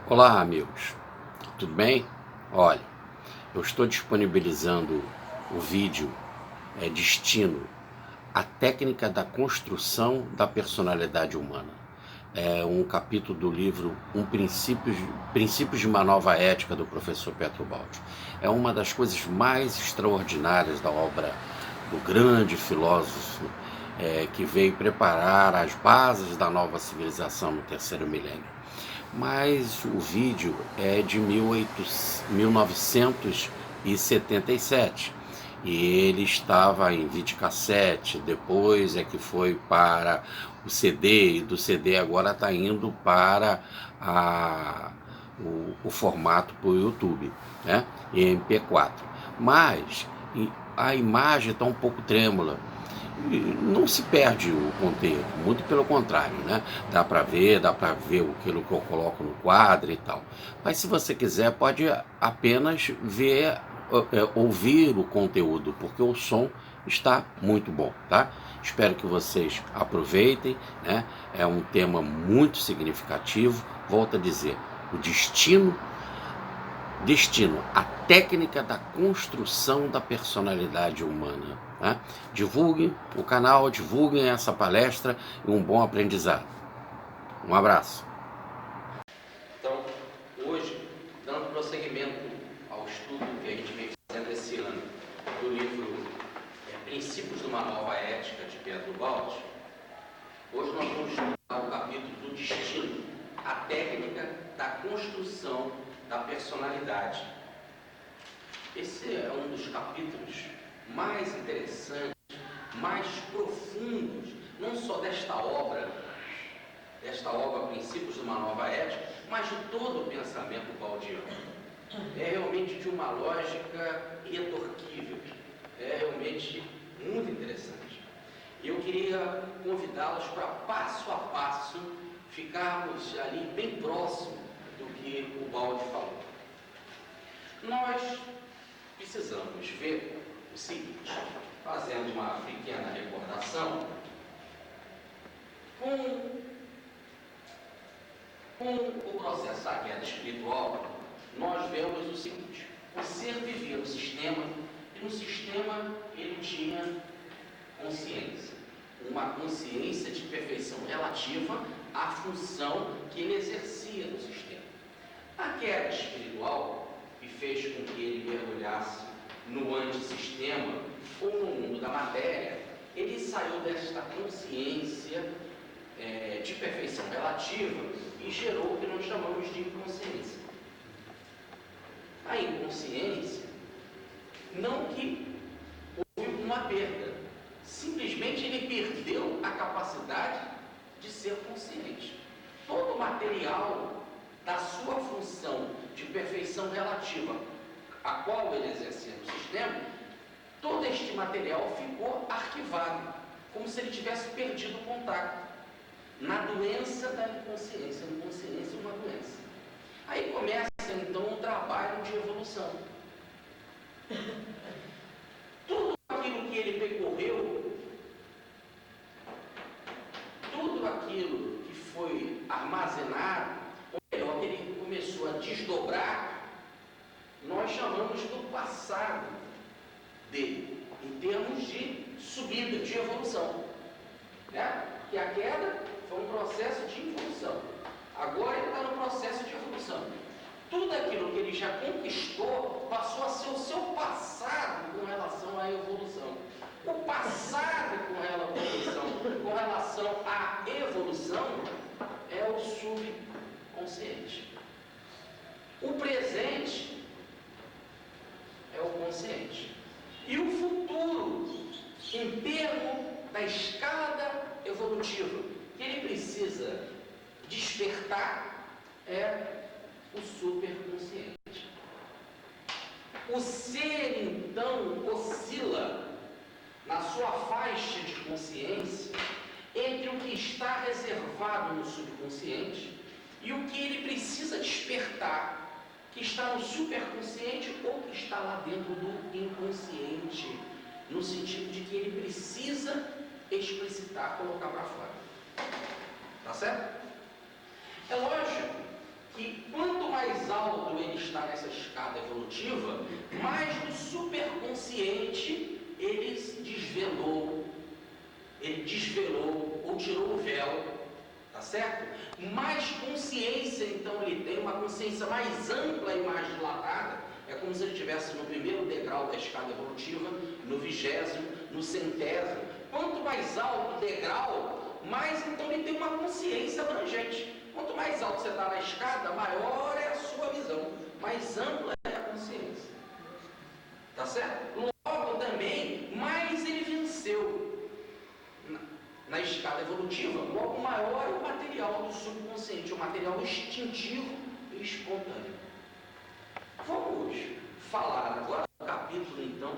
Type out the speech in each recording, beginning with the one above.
Olá, amigos, tudo bem? Olha, eu estou disponibilizando o vídeo Destino, a técnica da construção da personalidade humana. É um capítulo do livro Princípios de uma Nova Ética, do professor Pietro Baldi. É uma das coisas mais extraordinárias da obra do grande filósofo que veio preparar as bases da nova civilização no terceiro milênio. Mas o vídeo é de 1977 e ele estava em videocassete, depois é que foi para o CD, e do CD agora está indo para o formato para o YouTube, né? Em MP4. Mas a imagem está um pouco trêmula. Não se perde o conteúdo, muito pelo contrário, né? Dá para ver aquilo que eu coloco no quadro e tal. Mas se você quiser, pode apenas ver, ouvir o conteúdo, porque o som está muito bom, tá? Espero que vocês aproveitem, né? É um tema muito significativo. Volto a dizer, o destino, a técnica da construção da personalidade humana, né? Divulguem o canal, divulguem essa palestra e um bom aprendizado. Um abraço. Então, hoje, dando prosseguimento ao estudo que a gente vem fazendo esse ano do livro Princípios de uma Nova Ética, de Pietro Baldi, hoje nós vamos estudar o capítulo do destino, a técnica da construção da personalidade. Esse é um dos capítulos mais interessantes, mais profundos, não só desta obra Princípios de uma Nova Ética, mas de todo o pensamento baldiano. É realmente de uma lógica irretorquível, é realmente muito interessante. Eu queria convidá-los para, passo a passo, ficarmos ali bem próximo do que o Baldi falou. Nós precisamos ver o seguinte, fazendo uma pequena recordação, com o processo da queda espiritual, nós vemos o seguinte: o ser vivia no sistema, e no sistema ele tinha consciência, uma consciência de perfeição relativa à função que ele exercia no sistema. A queda espiritual, que fez com que ele mergulhasse no antissistema ou no mundo da matéria, ele saiu desta consciência de perfeição relativa e gerou o que nós chamamos de inconsciência. A inconsciência, não que houve uma perda, simplesmente ele perdeu a capacidade de ser consciente. Todo o material da sua função de perfeição relativa, a qual ele exercia no sistema, todo este material ficou arquivado, como se ele tivesse perdido o contato. Na doença da inconsciência, a inconsciência é uma doença. Aí começa então o trabalho de evolução. Tudo aquilo que ele percorreu, tudo aquilo que foi armazenado, ou melhor, que ele começou a desdobrar, nós chamamos do passado dele, em termos de subida, de evolução. Né? Que a queda foi um processo de evolução. Agora ele está no processo de evolução. Tudo aquilo que ele já conquistou passou a ser o seu passado com relação à evolução. O passado com relação à evolução, é o subconsciente. O presente é o consciente. E o futuro, em termos da escada evolutiva que ele precisa despertar, é o superconsciente. O ser, então, oscila na sua faixa de consciência entre o que está reservado no subconsciente e o que ele precisa despertar, que está no superconsciente ou que está lá dentro do inconsciente, no sentido de que ele precisa explicitar, colocar para fora. Tá certo? É lógico que quando mais alto ele está nessa escada evolutiva, mais do superconsciente ele desvelou ou tirou o véu, tá certo? Mais consciência, então, ele tem uma consciência mais ampla e mais dilatada. É como se ele estivesse no primeiro degrau da escada evolutiva, no 20º, no 100º. Quanto mais alto o degrau, mais então ele tem uma consciência abrangente. Quanto mais alto você está na escada, maior é a sua visão, mais ampla é a consciência. Tá certo? Logo também, mais ele venceu na escada evolutiva, logo maior é o material do subconsciente, o material instintivo e espontâneo. Vamos falar agora do capítulo, então,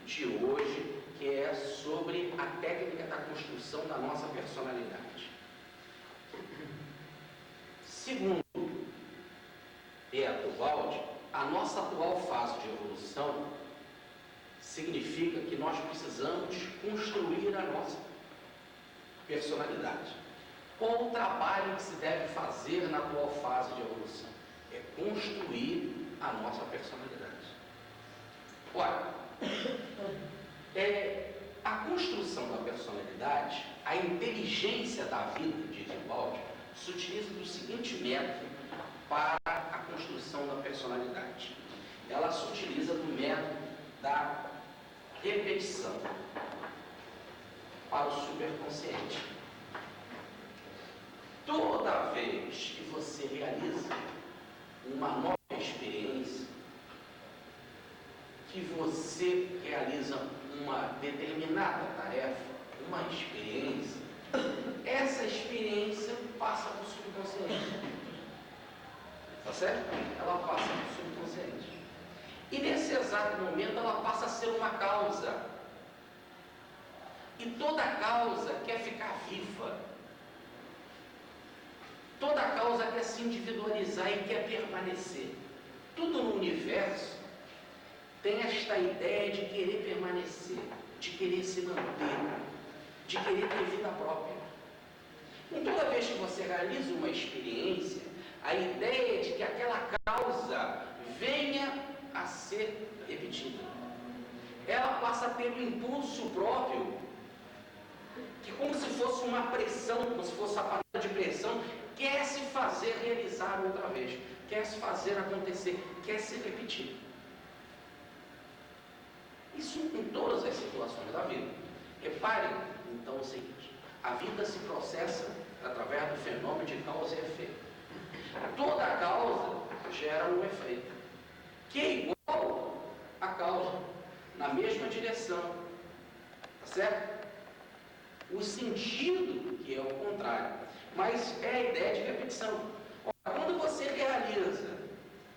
de hoje, que é sobre a técnica da construção da nossa personalidade. Segundo Beato Baldi, a nossa atual fase de evolução significa que nós precisamos construir a nossa personalidade. Qual o trabalho que se deve fazer na atual fase de evolução? É construir a nossa personalidade. Olha, a construção da personalidade, a inteligência da vida, diz Baldi, se utiliza do seguinte método para a construção da personalidade. Ela se utiliza do método da repetição para o superconsciente. Toda vez que você realiza uma nova experiência, que você realiza uma determinada tarefa, uma experiência, essa experiência passa para o subconsciente. Tá certo? Ela passa para o subconsciente. E nesse exato momento ela passa a ser uma causa. E toda causa quer ficar viva. Toda causa quer se individualizar e quer permanecer. Tudo no universo tem esta ideia de querer permanecer, de querer se manter, de querer ter vida própria. Então, toda vez que você realiza uma experiência, a ideia é de que aquela causa venha a ser repetida. Ela passa a ter um impulso próprio, que como se fosse uma pressão, como se fosse a panela de pressão, quer se fazer realizar outra vez, quer se fazer acontecer, quer se repetir. Isso em todas as situações da vida. Reparem, então, o seguinte: a vida se processa através do fenômeno de causa e efeito. Toda causa gera um efeito, que é igual à causa, na mesma direção. Tá certo? O sentido que é o contrário. Mas é a ideia de repetição. Quando você realiza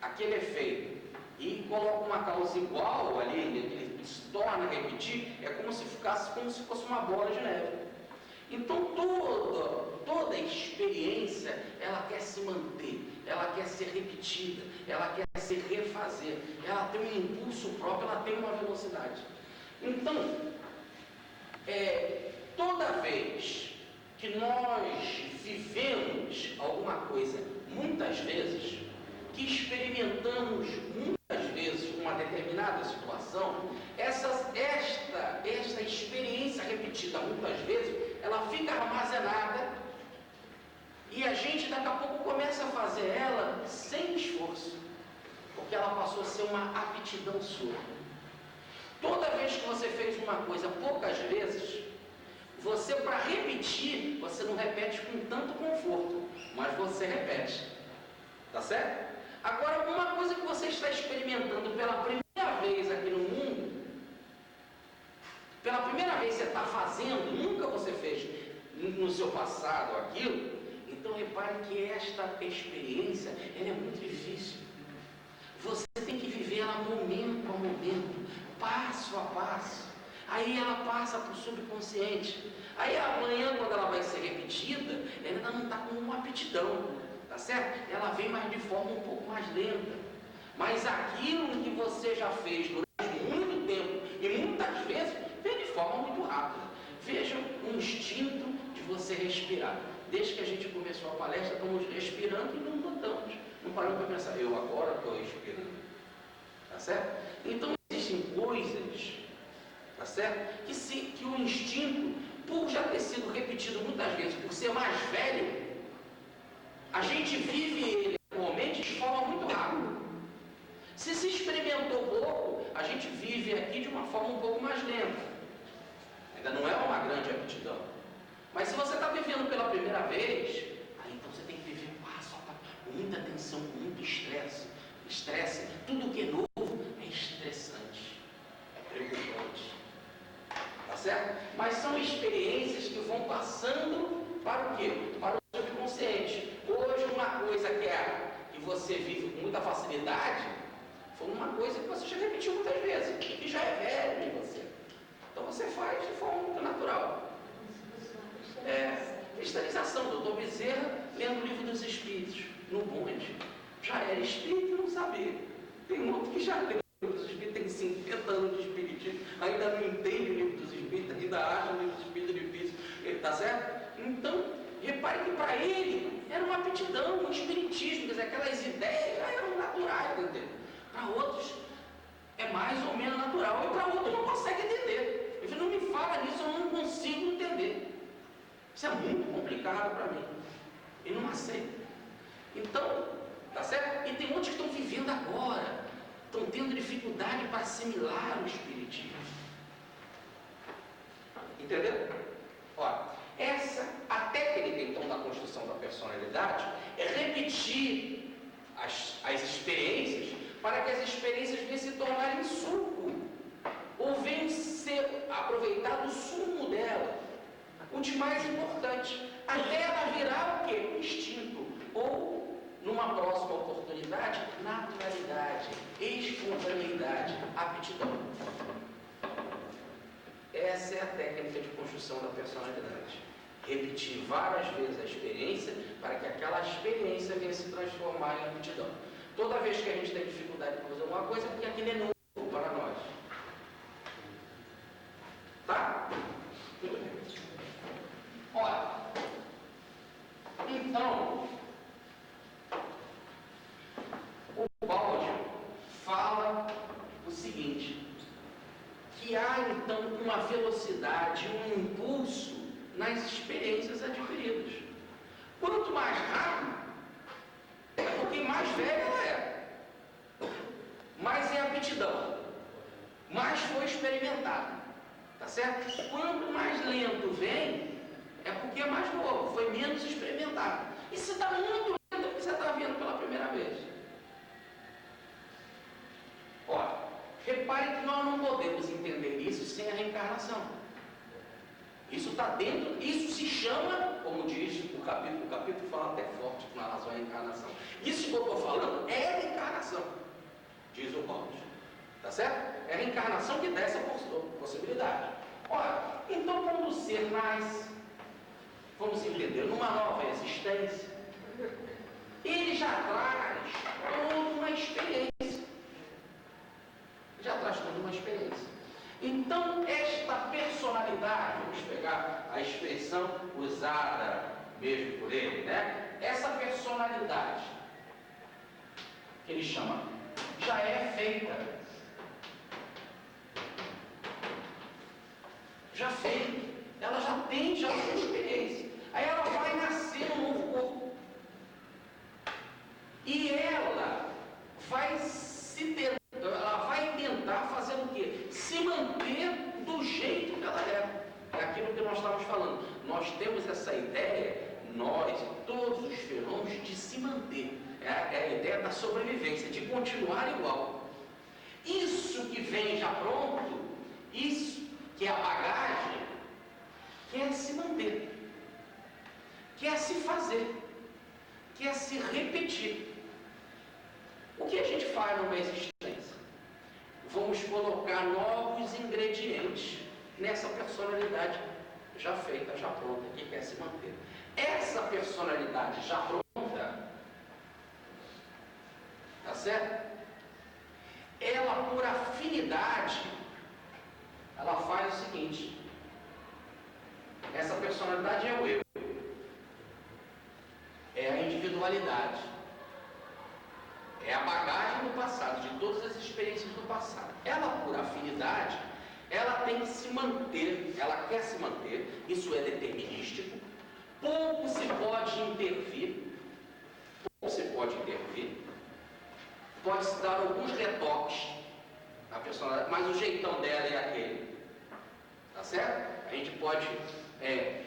aquele efeito e coloca uma causa igual ali, ele se torna a repetir, é como se fosse uma bola de neve. Então toda experiência, ela quer se manter, ela quer ser repetida, ela quer se refazer, ela tem um impulso próprio, ela tem uma velocidade. Então, toda vez que nós vivemos alguma coisa, muitas vezes, que experimentamos muitas vezes uma determinada situação, esta experiência repetida muitas vezes, ela fica armazenada e a gente daqui a pouco começa a fazer ela sem esforço, porque ela passou a ser uma aptidão sua. Toda vez que você fez uma coisa poucas vezes, você, para repetir, você não repete com tanto conforto, mas você repete. Tá certo? Agora, uma coisa que você está experimentando pela primeira vez aqui no mundo, pela primeira vez você está fazendo, nunca você fez no seu passado aquilo, então repare que esta experiência, ela é muito difícil. Você tem que viver ela momento a momento, passo a passo. Aí ela passa para o subconsciente. Aí amanhã, quando ela vai ser repetida, ela ainda não está com uma aptidão, tá certo? Ela vem mais de forma um pouco mais lenta. Mas aquilo que você já fez durante muito tempo e muitas vezes, vem de forma muito rápida. Vejam o instinto de você respirar. Desde que a gente começou a palestra, estamos respirando e não notamos, não parando para pensar, eu agora estou respirando. Tá certo? Então existem coisas, tá certo? Que o instinto, por já ter sido repetido muitas vezes, por ser mais velho, a gente vive ele atualmente de forma muito rápida. Se experimentou pouco, a gente vive aqui de uma forma um pouco mais lenta. Ainda não é uma grande aptidão. Mas se você está vivendo pela primeira vez, aí então você tem que viver passo a passo, com muita tensão, com muito estresse. Estresse, tudo que é novo é estressante, é preocupante. Tá certo? Mas são experiências que vão passando para o quê? Para o subconsciente. Hoje uma coisa que você vive com muita facilidade, foi uma coisa que você já repetiu muitas vezes, que já é velho em você. Então você faz de forma muito natural. Cristalização, doutor Bezerra, lendo o Livro dos Espíritos, no bonde. Já era espírito e não sabia. Tem um outro que já leu o Livro dos Espíritos, tem 50 anos de espiritismo, ainda não entende o Livro dos Espíritos, ainda acha o Livro dos Espíritos difícil. Tá certo? Então, repare que para ele era uma aptidão, um espiritismo, quer dizer, aquelas ideias já eram naturais, entendeu? Para outros é mais ou menos natural, e para outros não consegue entender. Ele não me fala nisso, eu não consigo entender. Isso é muito complicado para mim. E não aceita. Então, tá certo? E tem outros que estão vivendo agora, estão tendo dificuldade para assimilar o espiritismo. Entendeu? Olha, a técnica então da construção da personalidade é repetir as experiências para que as experiências venham se tornarem suco, ou venham ser aproveitado o sumo dela, o de mais importante, até ela virar o quê? Instinto, ou numa próxima oportunidade, naturalidade, espontaneidade, aptidão. Essa é a técnica de construção da personalidade. Repetir várias vezes a experiência para que aquela experiência venha se transformar em aptidão. Toda vez que a gente tem dificuldade para fazer alguma coisa, é porque aquilo é novo para nós. Tá? Tudo bem. Olha, então, o Baudio fala o seguinte, que há então uma velocidade, um impulso nas experiências adquiridas. Quanto mais rápido, é porque mais velha ela é, mais é aptidão, mais foi experimentado, tá certo? Quanto mais lento vem, é porque é mais novo, foi menos experimentado. E se está muito lento, é porque você está vendo pela primeira vez. Olha, repare que nós não podemos entender isso sem a reencarnação. Isso está dentro, isso se chama, como diz o capítulo fala até forte com relação à reencarnação. Isso que eu estou falando é a reencarnação, diz o Paulo. Tá certo? É a reencarnação que dá essa possibilidade. Olha, então quando o ser nasce, vamos entender, numa nova existência, ele já traz toda uma experiência. Já traz toda uma experiência. Então, esta personalidade, vamos pegar a expressão usada mesmo por ele, né? Essa personalidade, que ele chama, já é feita. Já feita. Ela já tem já a sua experiência. Aí ela vai nascer num novo corpo. E ela vai tentar fazer o quê? Se manter do jeito que ela é. É aquilo que nós estávamos falando. Nós temos essa ideia, nós e todos os fenômenos, de se manter. É a ideia da sobrevivência, de continuar igual. Isso que vem já pronto, isso que é a bagagem, quer se manter, quer se fazer, quer se repetir. O que a gente faz numa existência? Vamos colocar novos ingredientes nessa personalidade já feita, já pronta, que quer se manter. Essa personalidade já pronta, tá certo? Ela, por afinidade, ela faz o seguinte: essa personalidade é o eu, é a individualidade. É a bagagem do passado, de todas as experiências do passado. Ela, por afinidade, ela tem que se manter, ela quer se manter, isso é determinístico. Pouco se pode intervir, pode-se dar alguns retoques na personalidade, mas o jeitão dela é aquele, tá certo? A gente pode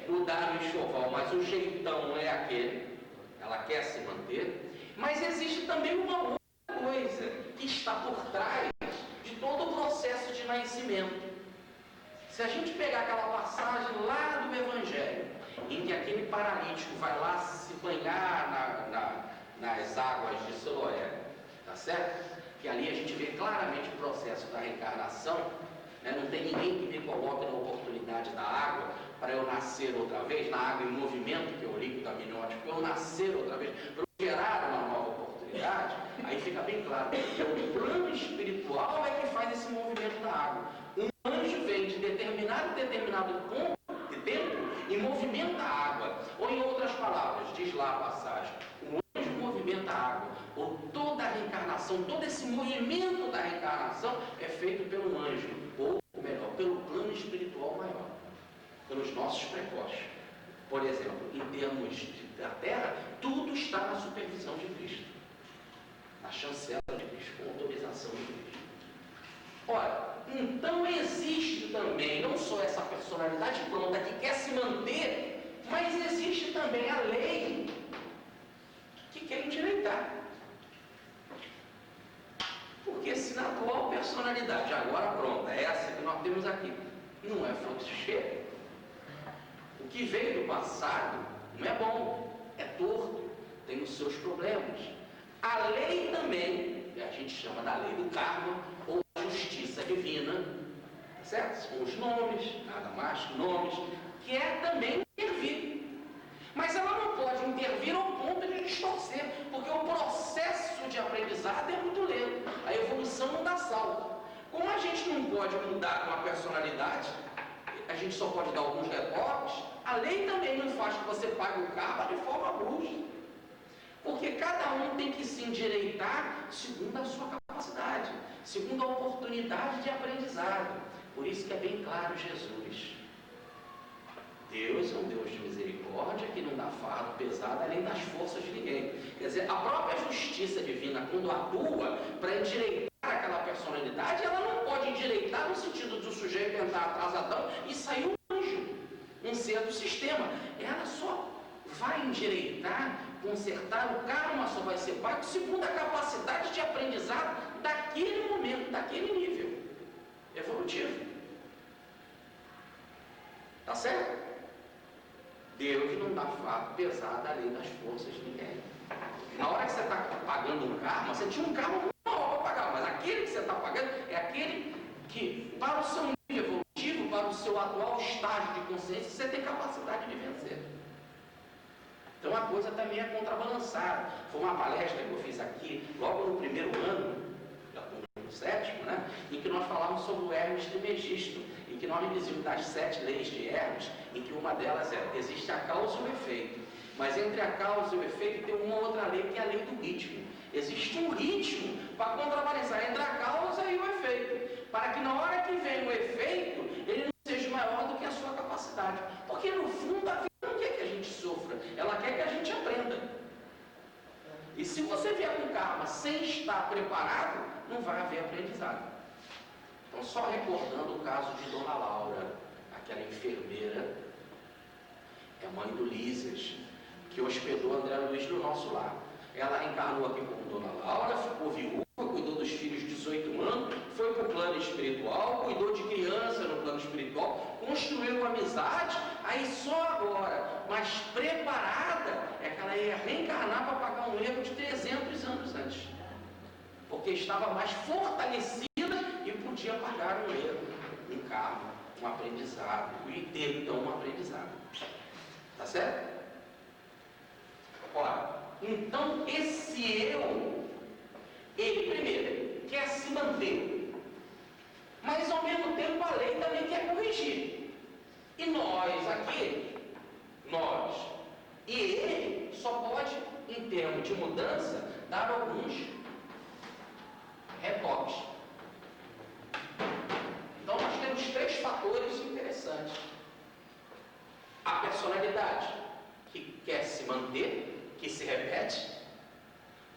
mudar o enxoval, mas o jeitão é aquele, ela quer se manter. Mas existe também uma outra coisa que está por trás de todo o processo de nascimento. Se a gente pegar aquela passagem lá do Evangelho, em que aquele paralítico vai lá se banhar nas águas de Siloé, tá certo? Que ali a gente vê claramente o processo da reencarnação, né? Não tem ninguém que me coloque na oportunidade da água para eu nascer outra vez, na água em movimento, que é o líquido amniótico, para eu nascer outra vez, para eu gerar uma nova oportunidade. Aí fica bem claro que o plano espiritual é que faz esse movimento da água. Um anjo vem de determinado ponto de tempo e movimenta a água. Ou em outras palavras, diz lá a passagem, o anjo movimenta a água. Ou toda a reencarnação, todo esse movimento da reencarnação é feito pelo anjo, ou melhor, pelo plano espiritual maior, pelos nossos prepostos. Por exemplo, em termos da Terra, tudo está na supervisão de Cristo, na chancela de Cristo, com autorização de Cristo. Ora, então existe também, não só essa personalidade pronta que quer se manter, mas existe também a lei que quer endireitar. Porque se na atual personalidade, agora pronta, essa que nós temos aqui, não é fluxo cheio, o que veio do passado não é bom, é torto, tem os seus problemas. A lei também, que a gente chama da lei do karma, ou da justiça divina, certo? São os nomes, nada mais que nomes, que é também intervir. Mas ela não pode intervir ao ponto de distorcer, porque o processo de aprendizado é muito lento, a evolução não dá salto. Como a gente não pode mudar com a personalidade, a gente só pode dar alguns retoques, a lei também não faz que você pague o karma de forma brusca. Porque cada um tem que se endireitar segundo a sua capacidade, segundo a oportunidade de aprendizado. Por isso que é bem claro Jesus. Deus é um Deus de misericórdia que não dá fardo pesado além das forças de ninguém. Quer dizer, a própria justiça divina, quando atua para endireitar aquela personalidade, ela não pode endireitar no sentido do sujeito entrar atrasadão e sair um anjo, um ser do sistema. Ela só vai endireitar, consertar, o karma só vai ser pago segundo a capacidade de aprendizado daquele momento, daquele nível evolutivo. Tá certo? Deus não dá fardo pesado além das forças de ninguém. Na hora que você está pagando um karma, você tinha um karma muito maior para pagar, mas aquele que você está pagando é aquele que, para o seu nível evolutivo, para o seu atual estágio de consciência, você tem capacidade de vencer. Então a coisa também é contrabalançada. Foi uma palestra que eu fiz aqui, logo no primeiro ano, já estou no sétimo, né? Em que nós falamos sobre o Hermes Trismegisto, em que nós dizíamos das 7 leis de Hermes, em que uma delas existe a causa e o efeito. Mas entre a causa e o efeito tem uma outra lei, que é a lei do ritmo. Existe um ritmo para contrabalançar entre a causa e o efeito, para que na hora que vem o efeito, ele não seja maior do que a sua capacidade. Porque no fundo a vida não quer que a gente sofra, ela quer que a gente aprenda. E se você vier com karma sem estar preparado, não vai haver aprendizado. Então, só recordando o caso de Dona Laura, aquela enfermeira, é mãe do Lísias, que hospedou André Luiz no nosso lar. Ela reencarnou aqui como Dona Laura, ficou viúva, cuidou dos filhos de 18 anos, foi para o plano espiritual, cuidou de criança no plano espiritual, construiu amizade, aí só agora, mas preparada, é que ela ia reencarnar para pagar um erro de 300 anos antes. Porque estava mais fortalecida e podia pagar um erro, um karma, um aprendizado, e ter então um aprendizado. Tá certo? Ora, então esse eu, ele primeiro quer se manter, mas ao mesmo tempo a lei também quer corrigir. E nós aqui, nós e ele, só pode, em termos de mudança, dar alguns repete.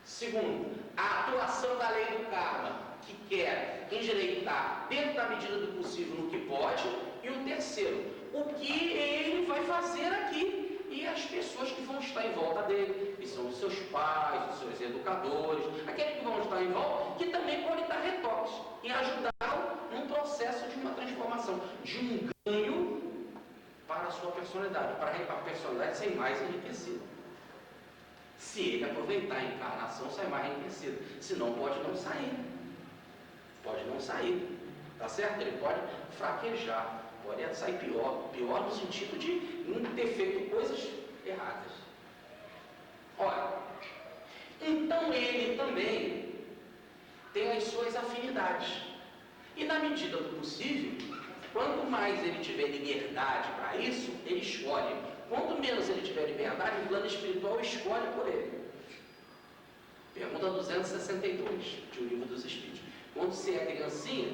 Segundo, a atuação da lei do karma, que quer endireitar dentro da medida do possível no que pode. E o terceiro, o que ele vai fazer aqui. E as pessoas que vão estar em volta dele, que são os seus pais, os seus educadores, aqueles que vão estar em volta, que também podem dar retoques e ajudá-lo num processo de uma transformação, de um ganho para a sua personalidade, para a personalidade ser mais enriquecida. Se ele aproveitar a encarnação, sai mais enriquecido. Senão pode não sair. Pode não sair. Tá certo? Ele pode fraquejar. Pode sair pior. Pior no sentido de não ter feito coisas erradas. Olha, então ele também tem as suas afinidades. E na medida do possível, quanto mais ele tiver liberdade para isso, ele escolhe. Quanto menos ele tiver liberdade, o plano espiritual escolhe por ele. Pergunta 262, de O Livro dos Espíritos. Quando você é criancinha,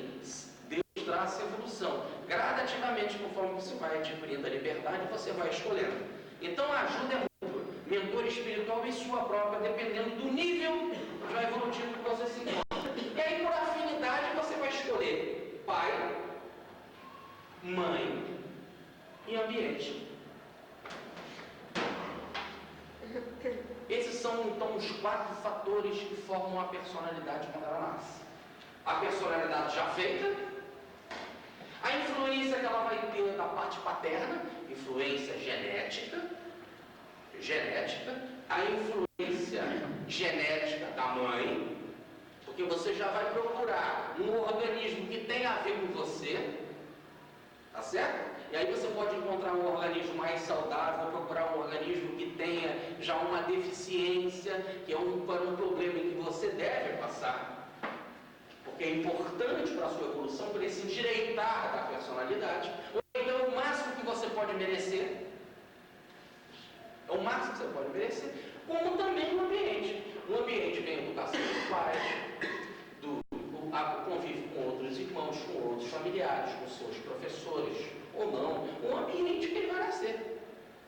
Deus traça a evolução. Gradativamente, conforme você vai adquirindo a liberdade, você vai escolhendo. Então a ajuda é mútua. Mentor espiritual e sua própria, dependendo do nível já evolutivo que você se encontra. E aí, por afinidade, você vai escolher pai, mãe e ambiente. Esses são então os 4 fatores que formam a personalidade quando ela nasce. A personalidade já feita, a influência que ela vai ter da parte paterna, influência genética, a influência genética da mãe, porque você já vai procurar um organismo que tenha a ver com você, tá certo? E aí você pode encontrar um organismo mais saudável, procurar um organismo que tenha já uma deficiência, que é para um problema em que você deve passar. Porque é importante para a sua evolução, para esse endireitar da personalidade. Ou então é o máximo que você pode merecer. É o máximo que você pode merecer. Como também o ambiente. No ambiente vem a educação dos pais, o convívio com outros irmãos, com outros familiares, com seus professores, ou não, um ambiente que ele vai nascer.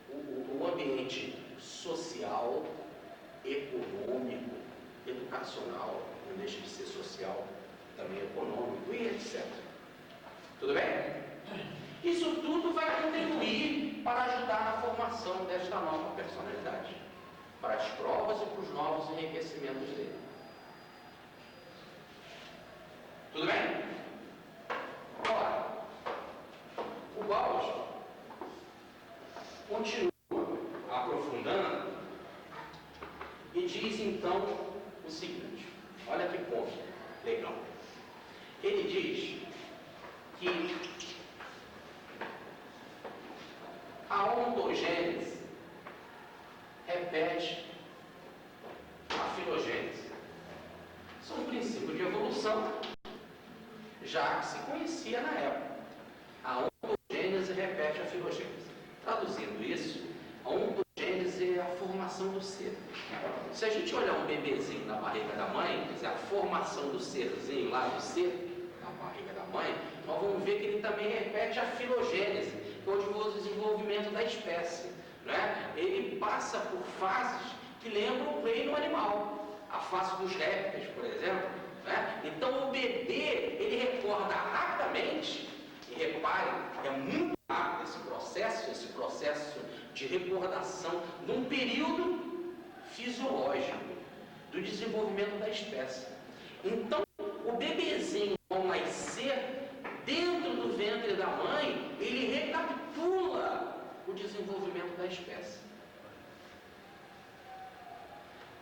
O ambiente social, econômico, educacional, não deixa de ser social, também econômico e etc. Tudo bem? Isso tudo vai contribuir para ajudar na formação desta nova personalidade, para as provas e para os novos enriquecimentos dele. Tudo bem? Ora, o Bausch continua aprofundando e diz então o seguinte, olha que ponto legal. Ele diz que a ontogênese repete a filogênese. São princípios de evolução já que se conhecia na época. A ontogênese repete a filogênese. Traduzindo isso, a ontogênese é a formação do ser. Se a gente olhar um bebezinho na barriga da mãe, quer dizer, a formação do serzinho lá do ser, na barriga da mãe, nós vamos ver que ele também repete a filogênese, que é o desenvolvimento da espécie. Né? Ele passa por fases que lembram o reino animal. A fase dos répteis, por exemplo. Né? Então o bebê, ele recorda rapidamente, e repare, é muito rápido esse processo de recordação num período fisiológico do desenvolvimento da espécie. Então o bebezinho, ao nascer dentro do ventre da mãe, ele recapitula o desenvolvimento da espécie.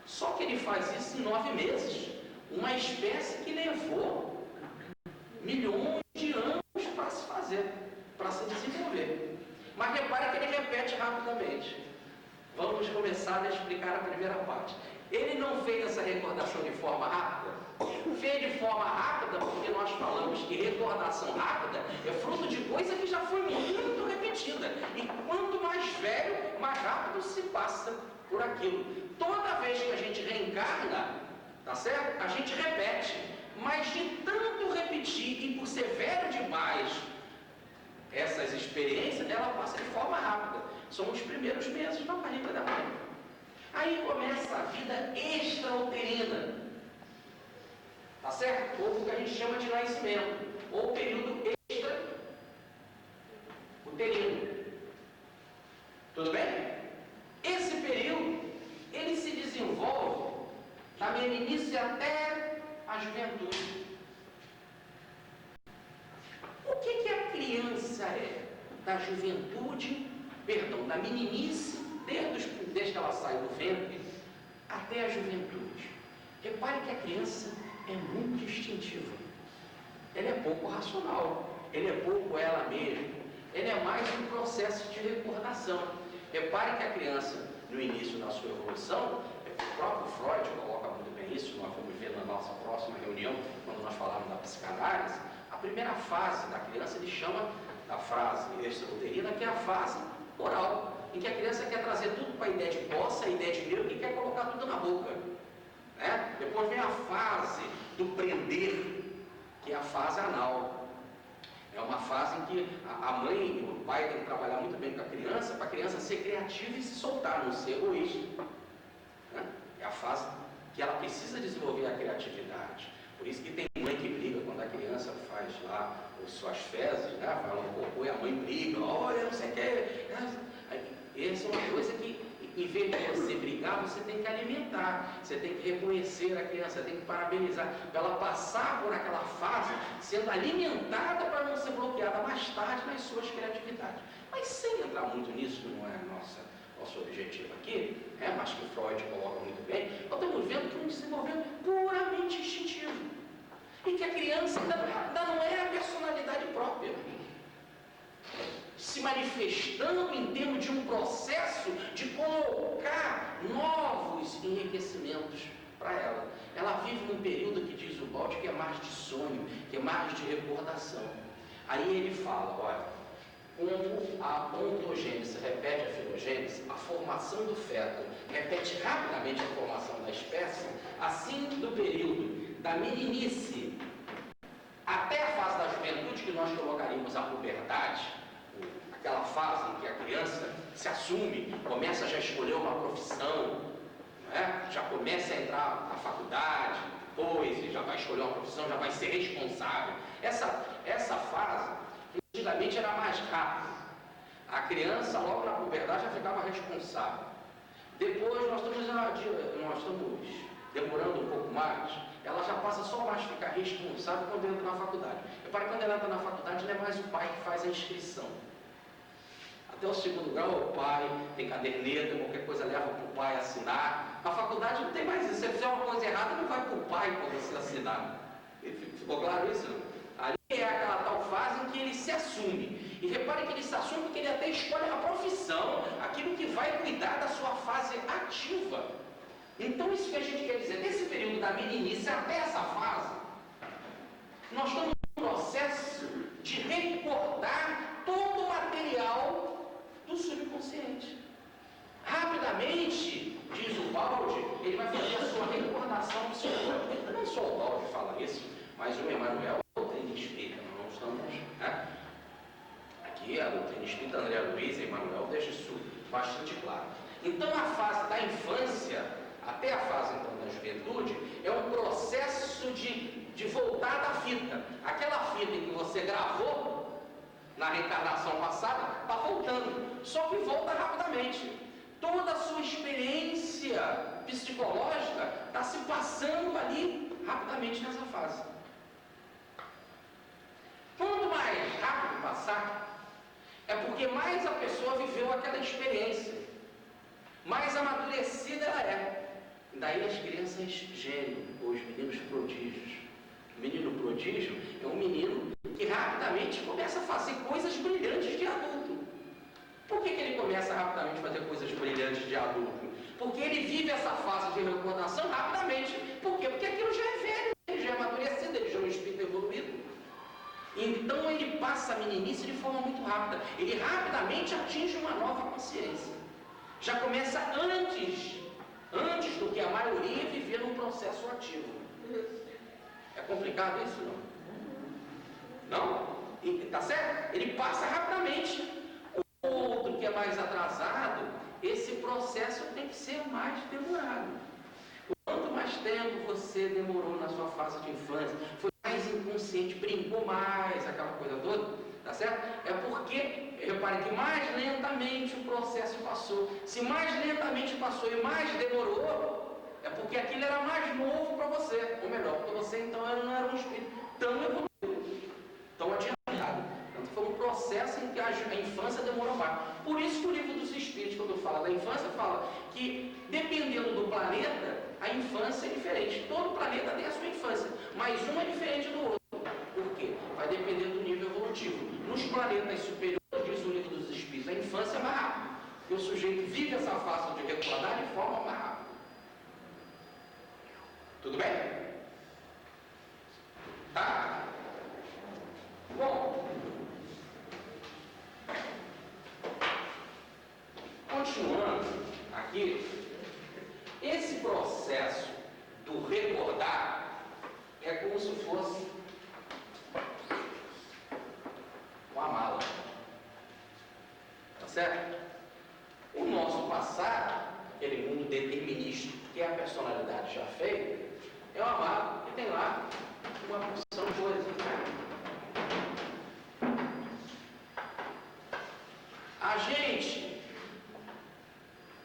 Só que ele faz isso em 9 meses. Uma espécie que levou milhões de anos para se fazer, para se desenvolver. Mas repare que ele repete rapidamente. Vamos começar a explicar a primeira parte. Ele não fez essa recordação de forma rápida? Fez de forma rápida porque nós falamos que recordação rápida é fruto de coisa que já foi muito repetida. E quanto mais velho, mais rápido se passa por aquilo. Toda vez que a gente reencarna, tá certo? A gente repete, mas de tanto repetir e por ser velho demais essas experiências, ela passa de forma rápida. São os primeiros meses na barriga da mãe. Aí começa a vida extrauterina, tá certo? Ou o que a gente chama de nascimento, ou período extrauterino. Tudo bem? Esse período, ele se desenvolve da meninice até a juventude. O que a criança é? Da juventude, da meninice, desde que ela sai do ventre, até a juventude. Repare que a criança é muito instintiva. Ela é pouco racional. Ela é pouco ela mesma. Ela é mais um processo de recordação. Repare que a criança, no início da sua evolução, o próprio Freud coloca muito bem isso, nós vamos ver na nossa próxima reunião, quando nós falarmos da psicanálise. A primeira fase da criança ele chama da fase extrauterina, que é a fase oral, em que a criança quer trazer tudo para a ideia de posse, a ideia de medo, e quer colocar tudo na boca. Né? Depois vem a fase do prender, que é a fase anal. É uma fase em que a mãe e o pai têm que trabalhar muito bem com a criança, para a criança ser criativa e se soltar, não ser egoísta. Né? É a fase que ela precisa desenvolver a criatividade. Por isso que tem mãe que briga quando a criança faz lá as suas fezes, né? Fala um cocô e a mãe briga, olha, não sei o que. Essa é uma coisa que, em vez de você brigar, você tem que alimentar, você tem que reconhecer a criança, tem que parabenizar, para ela passar por aquela fase sendo alimentada para não ser bloqueada mais tarde nas suas criatividades. Mas sem entrar muito nisso, que não é nosso objetivo aqui, mas que Freud coloca muito bem, nós estamos vendo que é um desenvolvimento puramente instintivo. E que a criança ainda não é a personalidade própria, se manifestando em termos de um processo de colocar novos enriquecimentos para ela. Ela vive num período que diz o Balde que é mais de sonho, que é mais de recordação. Aí ele fala, olha, como a ontogênese repete a filogênese, a formação do feto repete rapidamente a formação da espécie, assim do período da meninice até a fase da juventude, que nós colocaríamos a puberdade, aquela fase em que a criança se assume, começa já a escolher uma profissão, já começa a entrar na faculdade, depois já vai escolher uma profissão, já vai ser responsável. Essa fase, antigamente era mais rápida. A criança, logo na puberdade, já ficava responsável. Depois nós estamos demorando um pouco mais, ela já passa só mais a ficar responsável quando entra na faculdade. Repare, quando ela entra na faculdade, não é mais o pai que faz a inscrição. Até o segundo grau, o pai tem caderneta, qualquer coisa leva para o pai assinar. Na faculdade não tem mais isso. Se você fizer uma coisa errada, não vai para o pai para você assinar. Ficou claro isso? Não? Ali é aquela tal fase em que ele se assume. E repare que ele se assume porque ele até escolhe a profissão, aquilo que vai cuidar da sua fase ativa. Então, isso que a gente quer dizer, nesse período da meninice até essa fase, nós estamos num processo de recordar todo o material do subconsciente. Rapidamente, diz o Balde, ele vai fazer a sua recordação psicológica. Não só o Balde fala isso, mas o Emmanuel, a doutrina espírita, nós não estamos, aqui a doutrina espírita, André Luiz e Emmanuel deixa isso bastante claro. Então, a fase da infância até a fase então da juventude é um processo de voltar da fita. Aquela fita em que você gravou na reencarnação passada está voltando, só que volta rapidamente. Toda a sua experiência psicológica está se passando ali rapidamente nessa fase. Quanto mais rápido passar, é porque mais a pessoa viveu aquela experiência, mais amadurecida ela é. Daí as crianças gênio, ou os meninos prodígios. O menino prodígio é um menino que rapidamente começa a fazer coisas brilhantes de adulto. Por que ele começa rapidamente a fazer coisas brilhantes de adulto? Porque ele vive essa fase de recordação rapidamente. Por quê? Porque aquilo já é velho, ele já é amadurecido, ele já é um espírito evoluído. Então ele passa a meninice de forma muito rápida. Ele rapidamente atinge uma nova consciência. Já começa antes do que a maioria viver num processo ativo. É complicado isso, não? Não? Tá certo? Ele passa rapidamente. O outro que é mais atrasado, esse processo tem que ser mais demorado. Quanto mais tempo você demorou na sua fase de infância, foi mais inconsciente, brincou mais, aquela coisa toda, tá certo? É porque, repare que mais lentamente o processo passou. Se mais lentamente passou e mais demorou, é porque aquilo era mais novo para você, ou melhor, porque você então não era um espírito tão evoluído, tão adiantado. Então foi um processo em que a infância demorou mais. Por isso que o livro dos Espíritos, quando fala da infância, fala que dependendo do planeta, a infância é diferente. Todo planeta tem a sua infância, mas um é diferente do outro. Por quê? Vai depender do nível evolutivo. Nos planetas superiores, diz o livro dos Espíritos, a infância é mais rápida. Porque o sujeito vive essa fase de recordar de forma mais rápida. Tudo bem? Tá? Bom, continuando aqui, esse processo do recordar é como se fosse uma mala, tá certo? O nosso passado, aquele mundo determinístico que é a personalidade já feita, é uma mala que tem lá uma porção de coisas, né? A gente,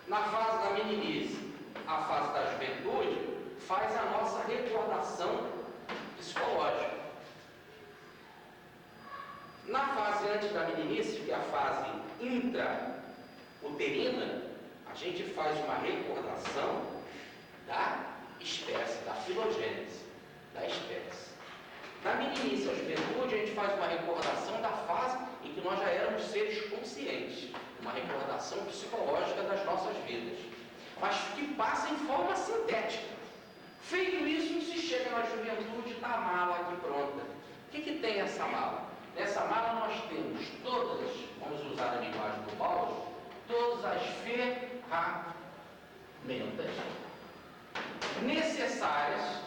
na fase da meninice, a fase da juventude, faz a nossa recordação psicológica. Na fase antes da meninice, que é a fase intrauterina, a gente faz uma recordação da espécie, da filogênese, da espécie. Na meninice à juventude, a gente faz uma recordação da fase em que nós já éramos seres conscientes, uma recordação psicológica das nossas vidas, mas que passa em forma sintética. Feito isso, se chega na juventude, está a mala aqui pronta. O que tem essa mala? Nessa mala nós temos todas, vamos usar a linguagem do Paulo, todas as ferramentas necessárias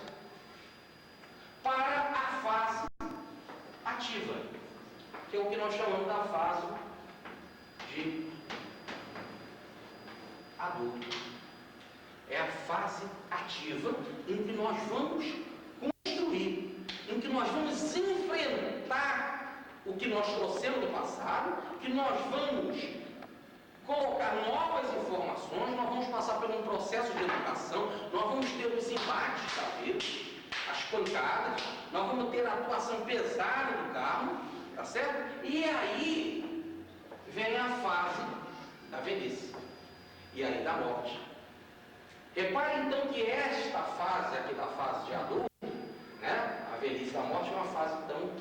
para a fase ativa, que é o que nós chamamos da fase de adulto. É a fase ativa em que nós vamos construir, em que nós vamos enfrentar o que nós trouxemos do passado, que nós vamos colocar novas informações, nós vamos passar por um processo de educação, nós vamos ter os embates da vida, as pancadas, nós vamos ter a atuação pesada do carro, tá certo? E aí vem a fase da velhice, e aí da morte. Repare então que esta fase aqui da fase de adulto, né, a velhice da morte é uma fase então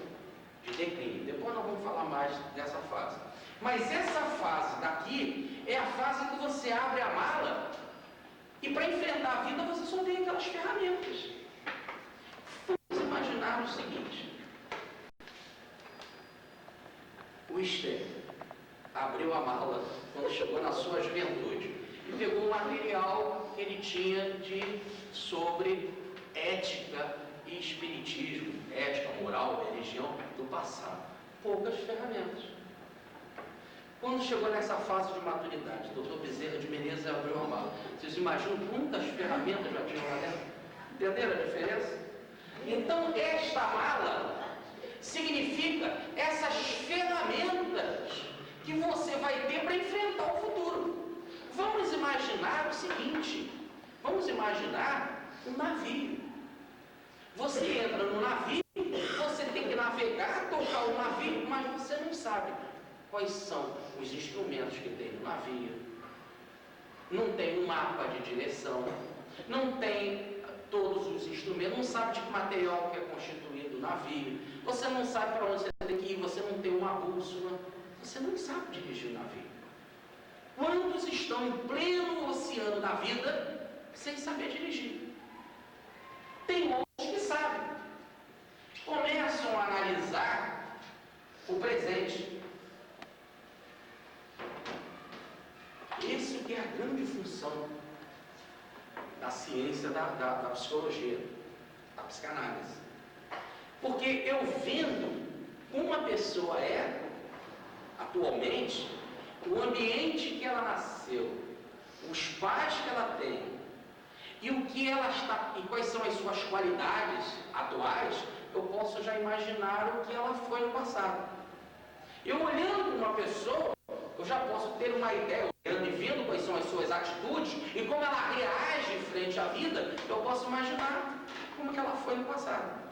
de declínio. Depois nós vamos falar mais dessa fase. Mas essa fase daqui é a fase que você abre a mala e para enfrentar a vida você só tem aquelas ferramentas. Vamos imaginar o seguinte: o Esther abriu a mala quando chegou na sua juventude e pegou o material que ele tinha sobre ética e espiritismo, ética, moral, religião do passado. Poucas ferramentas. Quando chegou nessa fase de maturidade, Dr. Bezerra de Menezes abriu a mala. Vocês imaginam quantas ferramentas já tinham lá dentro? Entenderam a diferença? Então, esta mala significa essas ferramentas que você vai ter para enfrentar o futuro. Vamos imaginar o seguinte: vamos imaginar um navio. Você entra no navio, você tem que navegar, tocar o navio, mas você não sabe quais são os instrumentos que tem no navio. Não tem um mapa de direção, não tem todos os instrumentos, não sabe de que material que é constituído o navio, você não sabe para onde você tem que ir, você não tem uma bússola, você não sabe dirigir o navio. Quantos estão em pleno oceano da vida sem saber dirigir? Tem outros que sabem. Começam a analisar o presente. Isso que é a grande função da ciência da psicologia, da psicanálise. Porque eu vendo como a pessoa é atualmente, o ambiente que ela nasceu, os pais que ela tem e o que ela está, e quais são as suas qualidades atuais, eu posso já imaginar o que ela foi no passado. Eu olhando para uma pessoa, eu já posso ter uma ideia, olhando e vendo quais são as suas atitudes e como ela reage frente à vida, eu posso imaginar como que ela foi no passado.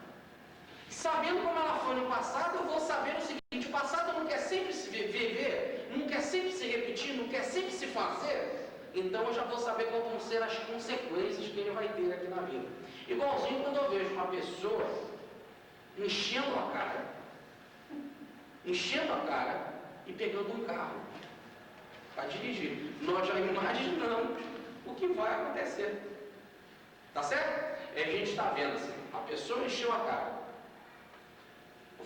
Sabendo como ela foi no passado, eu vou saber o seguinte: o passado não quer sempre se viver, não quer sempre se repetir, não quer sempre se fazer. Então eu já vou saber quais vão ser as consequências que ele vai ter aqui na vida. Igualzinho quando eu vejo uma pessoa enchendo a cara e pegando um carro para dirigir. Nós já imaginamos o que vai acontecer. Tá certo? A gente está vendo assim, a pessoa encheu a cara,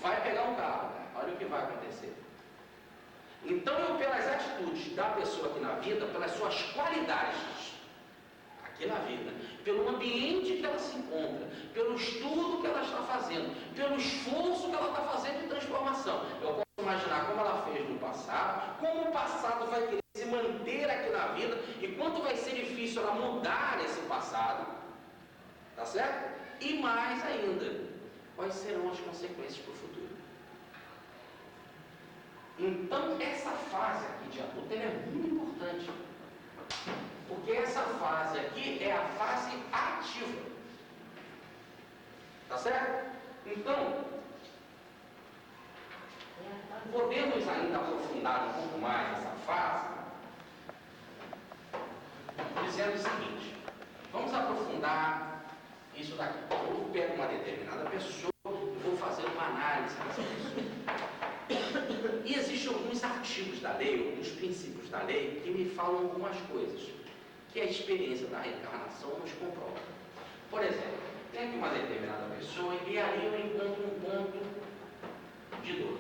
vai pegar um carro, olha o que vai acontecer. Então eu, pelas atitudes da pessoa aqui na vida, pelas suas qualidades aqui na vida, pelo ambiente que ela se encontra, pelo estudo que ela está fazendo, pelo esforço que ela está fazendo de transformação, eu posso imaginar como ela fez no passado, como o passado vai querer se manter aqui na vida e quanto vai ser difícil ela mudar esse passado, tá certo? E mais ainda, quais serão as consequências para o futuro. Então, essa fase aqui de adulto é muito importante, porque essa fase aqui é a fase ativa, tá certo? Então, podemos ainda aprofundar um pouco mais essa fase, dizendo o seguinte: vamos aprofundar isso daqui. Eu pego uma determinada pessoa e vou fazer uma análise dessa pessoa. E existem alguns artigos da lei, alguns princípios da lei, que me falam algumas coisas que a experiência da reencarnação nos comprova. Por exemplo, tem aqui uma determinada pessoa e ali eu encontro um ponto de dor.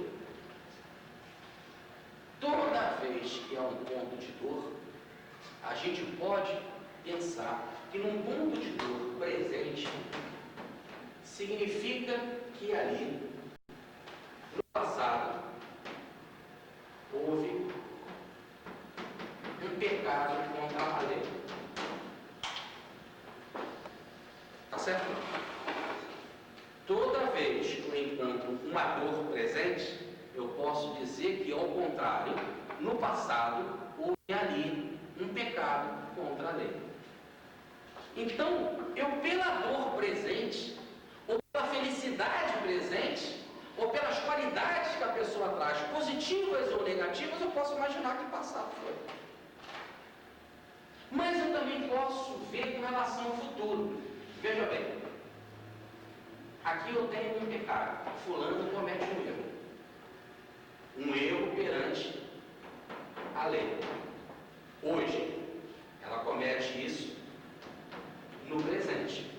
Toda vez que há um ponto de dor, a gente pode pensar que num ponto de dor presente significa que ali, no passado, houve um pecado contra a lei. Tá certo? Toda vez que eu encontro uma dor presente, eu posso dizer que, ao contrário, no passado houve ali um pecado contra a lei. Então, eu, pela dor presente, ou pela felicidade presente, ou pelas qualidades que a pessoa traz, positivas ou negativas, eu posso imaginar que passado foi. Mas eu também posso ver com relação ao futuro. Veja bem, aqui eu tenho um pecado, fulano comete um erro. Um erro perante a lei. Hoje, ela comete isso no presente.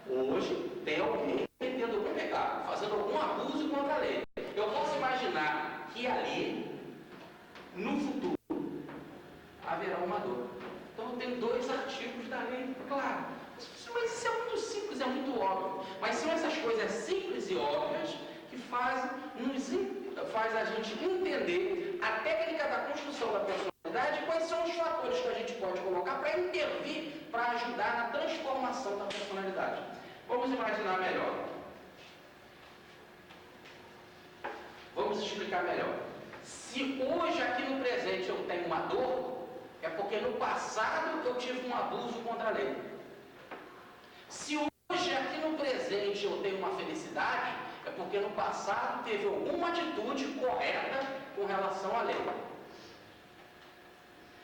Hoje, tem alguém cometendo algum pecado, fazendo algum abuso contra a lei. Eu posso imaginar que ali, no futuro, haverá uma dor. Então, eu tenho dois artigos da lei, claro. Mas isso é muito simples, é muito óbvio. Mas são essas coisas simples e óbvias que faz a gente entender a técnica da construção da personalidade e quais são os fatores que a gente pode colocar para intervir, para ajudar na transformação da personalidade. Vamos imaginar melhor. Vamos explicar melhor. Se hoje, aqui no presente, eu tenho uma dor, é porque no passado eu tive um abuso contra a lei. Se hoje, aqui no presente, eu tenho uma felicidade, é porque no passado teve alguma atitude correta com relação à lei.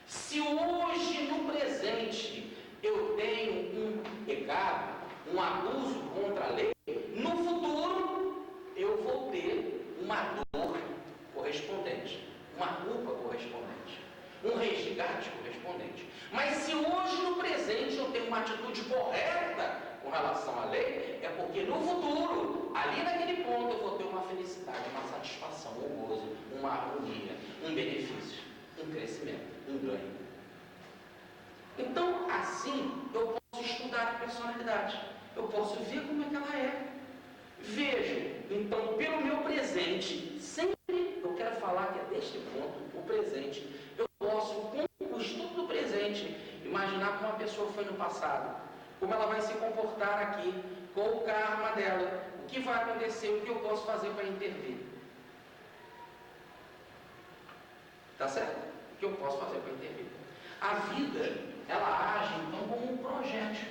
Se hoje, no presente, eu tenho um pecado, um abuso contra a lei, no futuro eu vou ter uma dor correspondente, uma culpa correspondente, um resgate correspondente. Mas se hoje, no presente, eu tenho uma atitude correta com relação à lei, é porque no futuro, ali naquele ponto, eu vou ter uma felicidade, uma satisfação, um gozo, uma harmonia, um benefício, um crescimento, um ganho. Então, assim, eu posso estudar a personalidade, eu posso ver como é que ela é. Vejo, então, pelo meu presente, sempre eu quero falar que é deste ponto, o presente, eu posso, com o estudo do presente, como ela vai se comportar aqui, qual o karma dela, o que vai acontecer, o que eu posso fazer para intervir. Tá certo? O que eu posso fazer para intervir? A vida, ela age então como um projétil.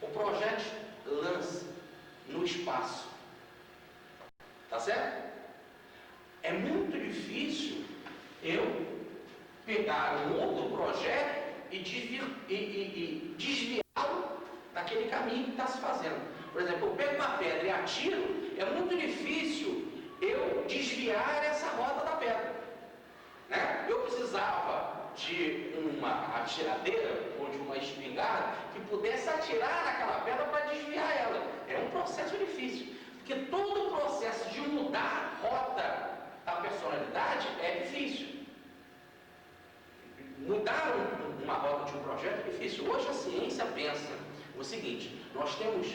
O projétil lança no espaço. Tá certo? É muito difícil eu pegar um outro projétil e desviá-lo daquele caminho que está se fazendo. Por exemplo, eu pego uma pedra e atiro, é muito difícil eu desviar essa rota da pedra. Né? Eu precisava de uma atiradeira ou de uma espingarda que pudesse atirar naquela pedra para desviar ela. É um processo difícil, porque todo o processo de mudar a rota da personalidade é difícil. Mudar uma rota de um projeto é difícil. Hoje a ciência pensa o seguinte: nós temos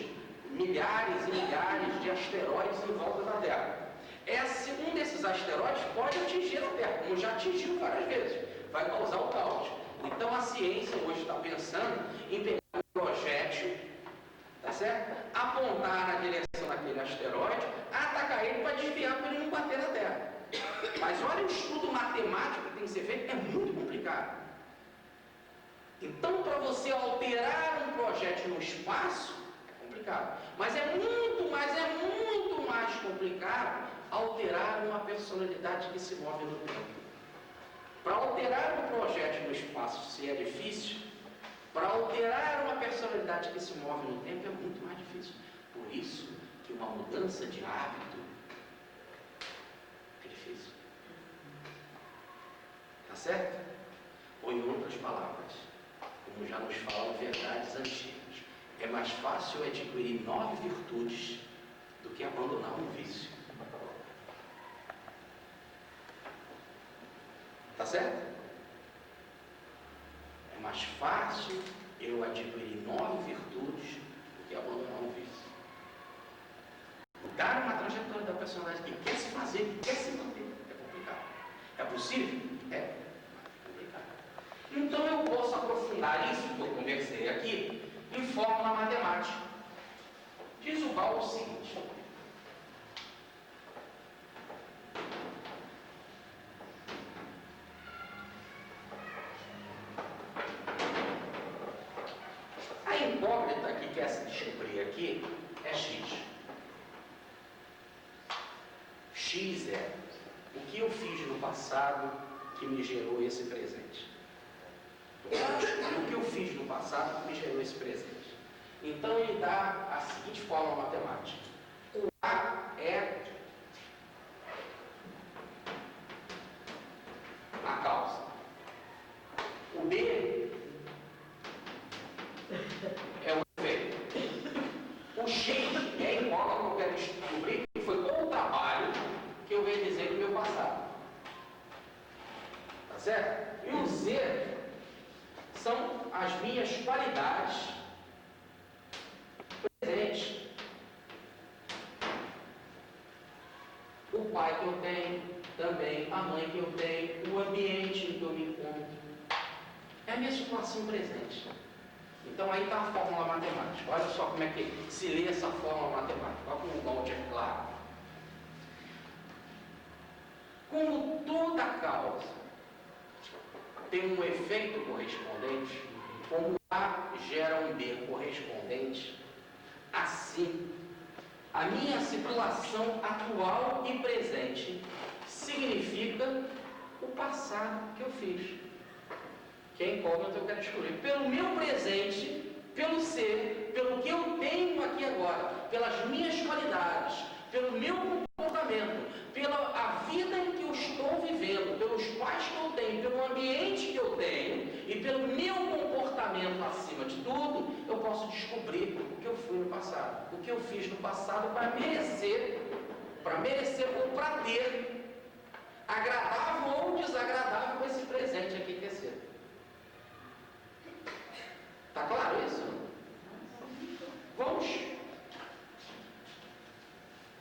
milhares e milhares de asteroides em volta da Terra. Um desses asteroides pode atingir a Terra, como já atingiu várias vezes, vai causar o caos. Então a ciência hoje está pensando em pegar um projétil, tá certo? Apontar na direção daquele asteroide, atacar ele para desviar para ele não bater na Terra. Mas olha, o estudo matemático que tem que ser feito é muito complicado. Então, para você alterar um projétil no espaço, é complicado. Mas é muito mais complicado alterar uma personalidade que se move no tempo. Para alterar um projétil no espaço, se é difícil, para alterar uma personalidade que se move no tempo é muito mais difícil. Por isso que uma mudança de hábito é difícil. Tá certo? Ou em outras palavras, como já nos falam verdades antigas, é mais fácil adquirir 9 virtudes do que abandonar um vício. Tá certo? É mais fácil eu adquirir 9 virtudes do que abandonar um vício. Mudar uma trajetória da personalidade que quer se fazer, que quer se manter, é complicado. É possível? É complicado. Então eu posso aprofundar isso que eu conversei aqui em fórmula matemática. Diz o Gauss o seguinte: a incógnita que quer se descobrir aqui é x. X é o que eu fiz no passado que me gerou esse presente. O que eu fiz no passado que me gerou esse presente. Então ele dá a seguinte fórmula matemática: o A é a causa, o B é o efeito, o X é a incógnita que eu quero descobrir, que foi com o trabalho que eu realizei no meu passado. Tá certo? E o Z são as minhas qualidades presentes. O pai que eu tenho, também a mãe que eu tenho, o ambiente em que eu me encontro. É a minha situação presente. Então aí está a fórmula matemática. Olha só como é que se lê essa fórmula matemática. Olha como o Gauss é claro. Como toda causa tem um efeito correspondente, como A gera um B correspondente, assim, a minha situação atual e presente significa o passado que eu fiz. Que é incógnito eu quero descobrir. Pelo meu presente, pelo ser, pelo que eu tenho aqui agora, pelas minhas qualidades, pelo meu comportamento, pela a vida em que eu estou vivendo, pelos pais que eu tenho, pelo ambiente que eu tenho e pelo meu comportamento acima de tudo, eu posso descobrir o que eu fui no passado, o que eu fiz no passado para merecer ou para ter agradável ou desagradável esse presente aqui que é ser. Tá claro isso? Vamos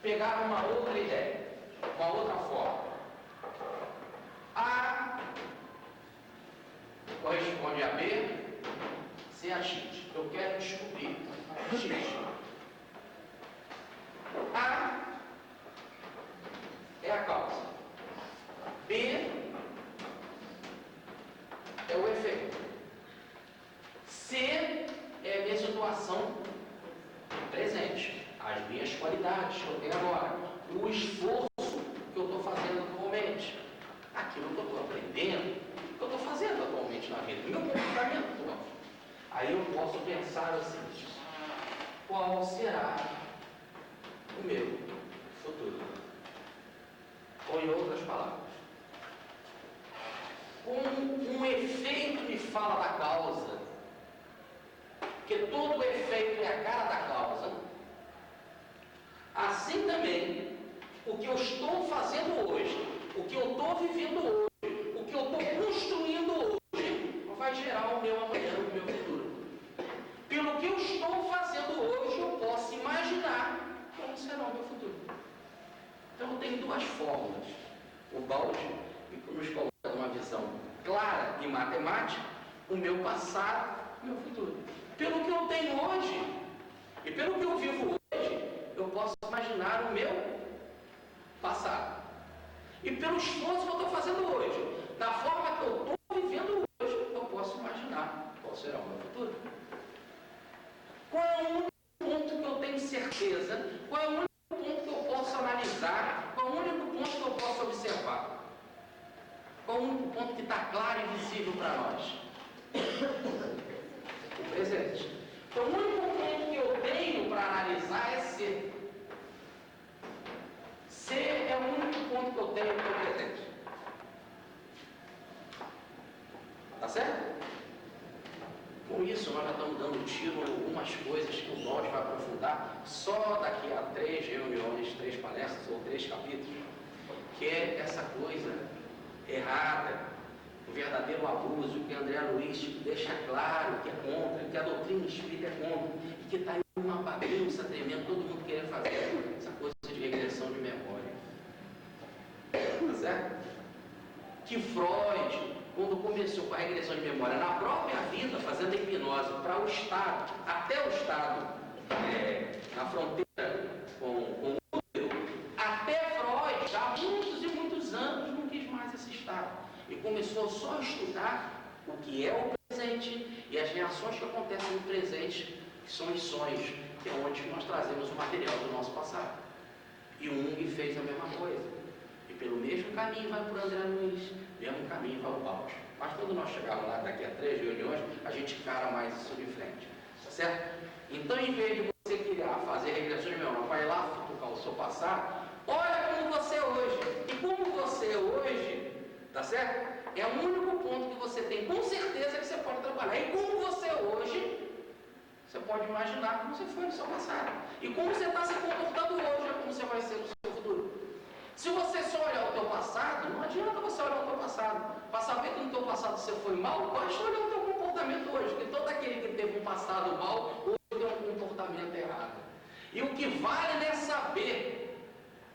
pegar uma outra ideia, uma outra forma. A corresponde a B, C a X. Eu quero descobrir X. A é a causa. B é o efeito. C é a minha situação presente, as minhas qualidades que eu tenho agora, o esforço que eu estou fazendo atualmente, aquilo que eu estou aprendendo, que eu estou fazendo atualmente na vida, meu comportamento atual. Aí eu posso pensar assim: qual será o meu futuro? Ou em outras palavras, um efeito me fala da causa, porque todo efeito é a cara da causa. Assim também, o que eu estou fazendo hoje, o que eu estou vivendo hoje, o que eu estou construindo hoje, vai gerar o meu amanhã, o meu futuro. Pelo que eu estou fazendo hoje, eu posso imaginar como será o meu futuro. Então, eu tenho duas fórmulas. O Bausch nos coloca numa visão clara e matemática, o meu passado e o meu futuro. Pelo que eu tenho hoje e pelo que eu vivo hoje, eu posso imaginar o meu passado. E pelo esforço que eu estou fazendo hoje, da forma que eu estou vivendo hoje, eu posso imaginar qual será o meu futuro. Qual é o único ponto que eu tenho certeza? Qual é o único ponto que eu posso analisar? Qual é o único ponto que eu posso observar? Qual é o único ponto que está claro e visível para nós? O presente. Então, o único ponto que eu tenho para analisar é C. C é o único ponto que eu tenho para o presente. Tá certo? Com isso, nós já estamos dando tiro em algumas coisas que o Bausch vai aprofundar só daqui a 3 reuniões, 3 palestras ou 3 capítulos, que é essa coisa errada, o verdadeiro abuso, que André Luiz deixa claro que é contra, que a doutrina espírita é contra, e que está aí uma bagunça tremenda, todo mundo querendo fazer essa coisa de regressão de memória. Tá certo? Que Freud, quando começou com a regressão de memória na própria vida, fazendo a hipnose para o estado, até o estado na fronteira com o útero, até Freud, já há muitos e muitos anos, não quis mais esse estado. E começou só a estudar o que é o presente e as reações que acontecem no presente, que são os sonhos, que é onde nós trazemos o material do nosso passado. E Jung fez a mesma coisa. E pelo mesmo caminho vai para o André Luiz, mesmo caminho vai o Bausch. Mas quando nós chegarmos lá daqui a 3 reuniões, a gente encara mais isso de frente. Tá certo? Então, em vez de você criar, fazer regressão de memória, vai lá futucar o seu passado, olha como você é hoje. E como você é hoje, tá certo? É o único ponto que você tem com certeza que você pode trabalhar. E como você é hoje, você pode imaginar como você foi no seu passado. E como você está se comportando hoje é como você vai ser no seu futuro. Se você só olhar o teu passado, não adianta você olhar o teu passado. Para saber que no teu passado você foi mal, basta olhar o teu comportamento hoje. Porque todo aquele que teve um passado mal, hoje tem um comportamento errado. E o que vale não é saber,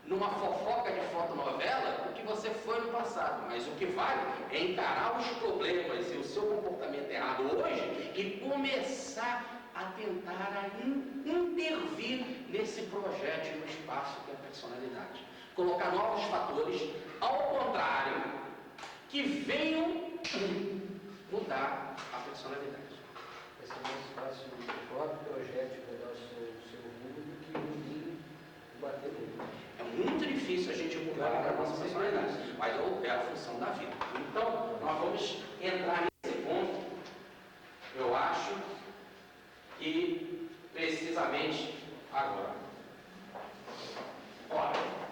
numa fofoca de fotonovela, o que você foi no passado. Mas o que vale é encarar os problemas e o seu comportamento errado hoje e começar a tentar intervir nesse projeto no espaço que é a personalidade. Colocar novos fatores, ao contrário, que venham mudar a personalidade. Esse é mais fácil do próprio projeto pegar o seu rumo do que ninguém bater nele. É muito difícil a gente mudar a nossa personalidade, mas é a função da vida. Então, nós vamos entrar nesse ponto, eu acho, que precisamente agora. Ora,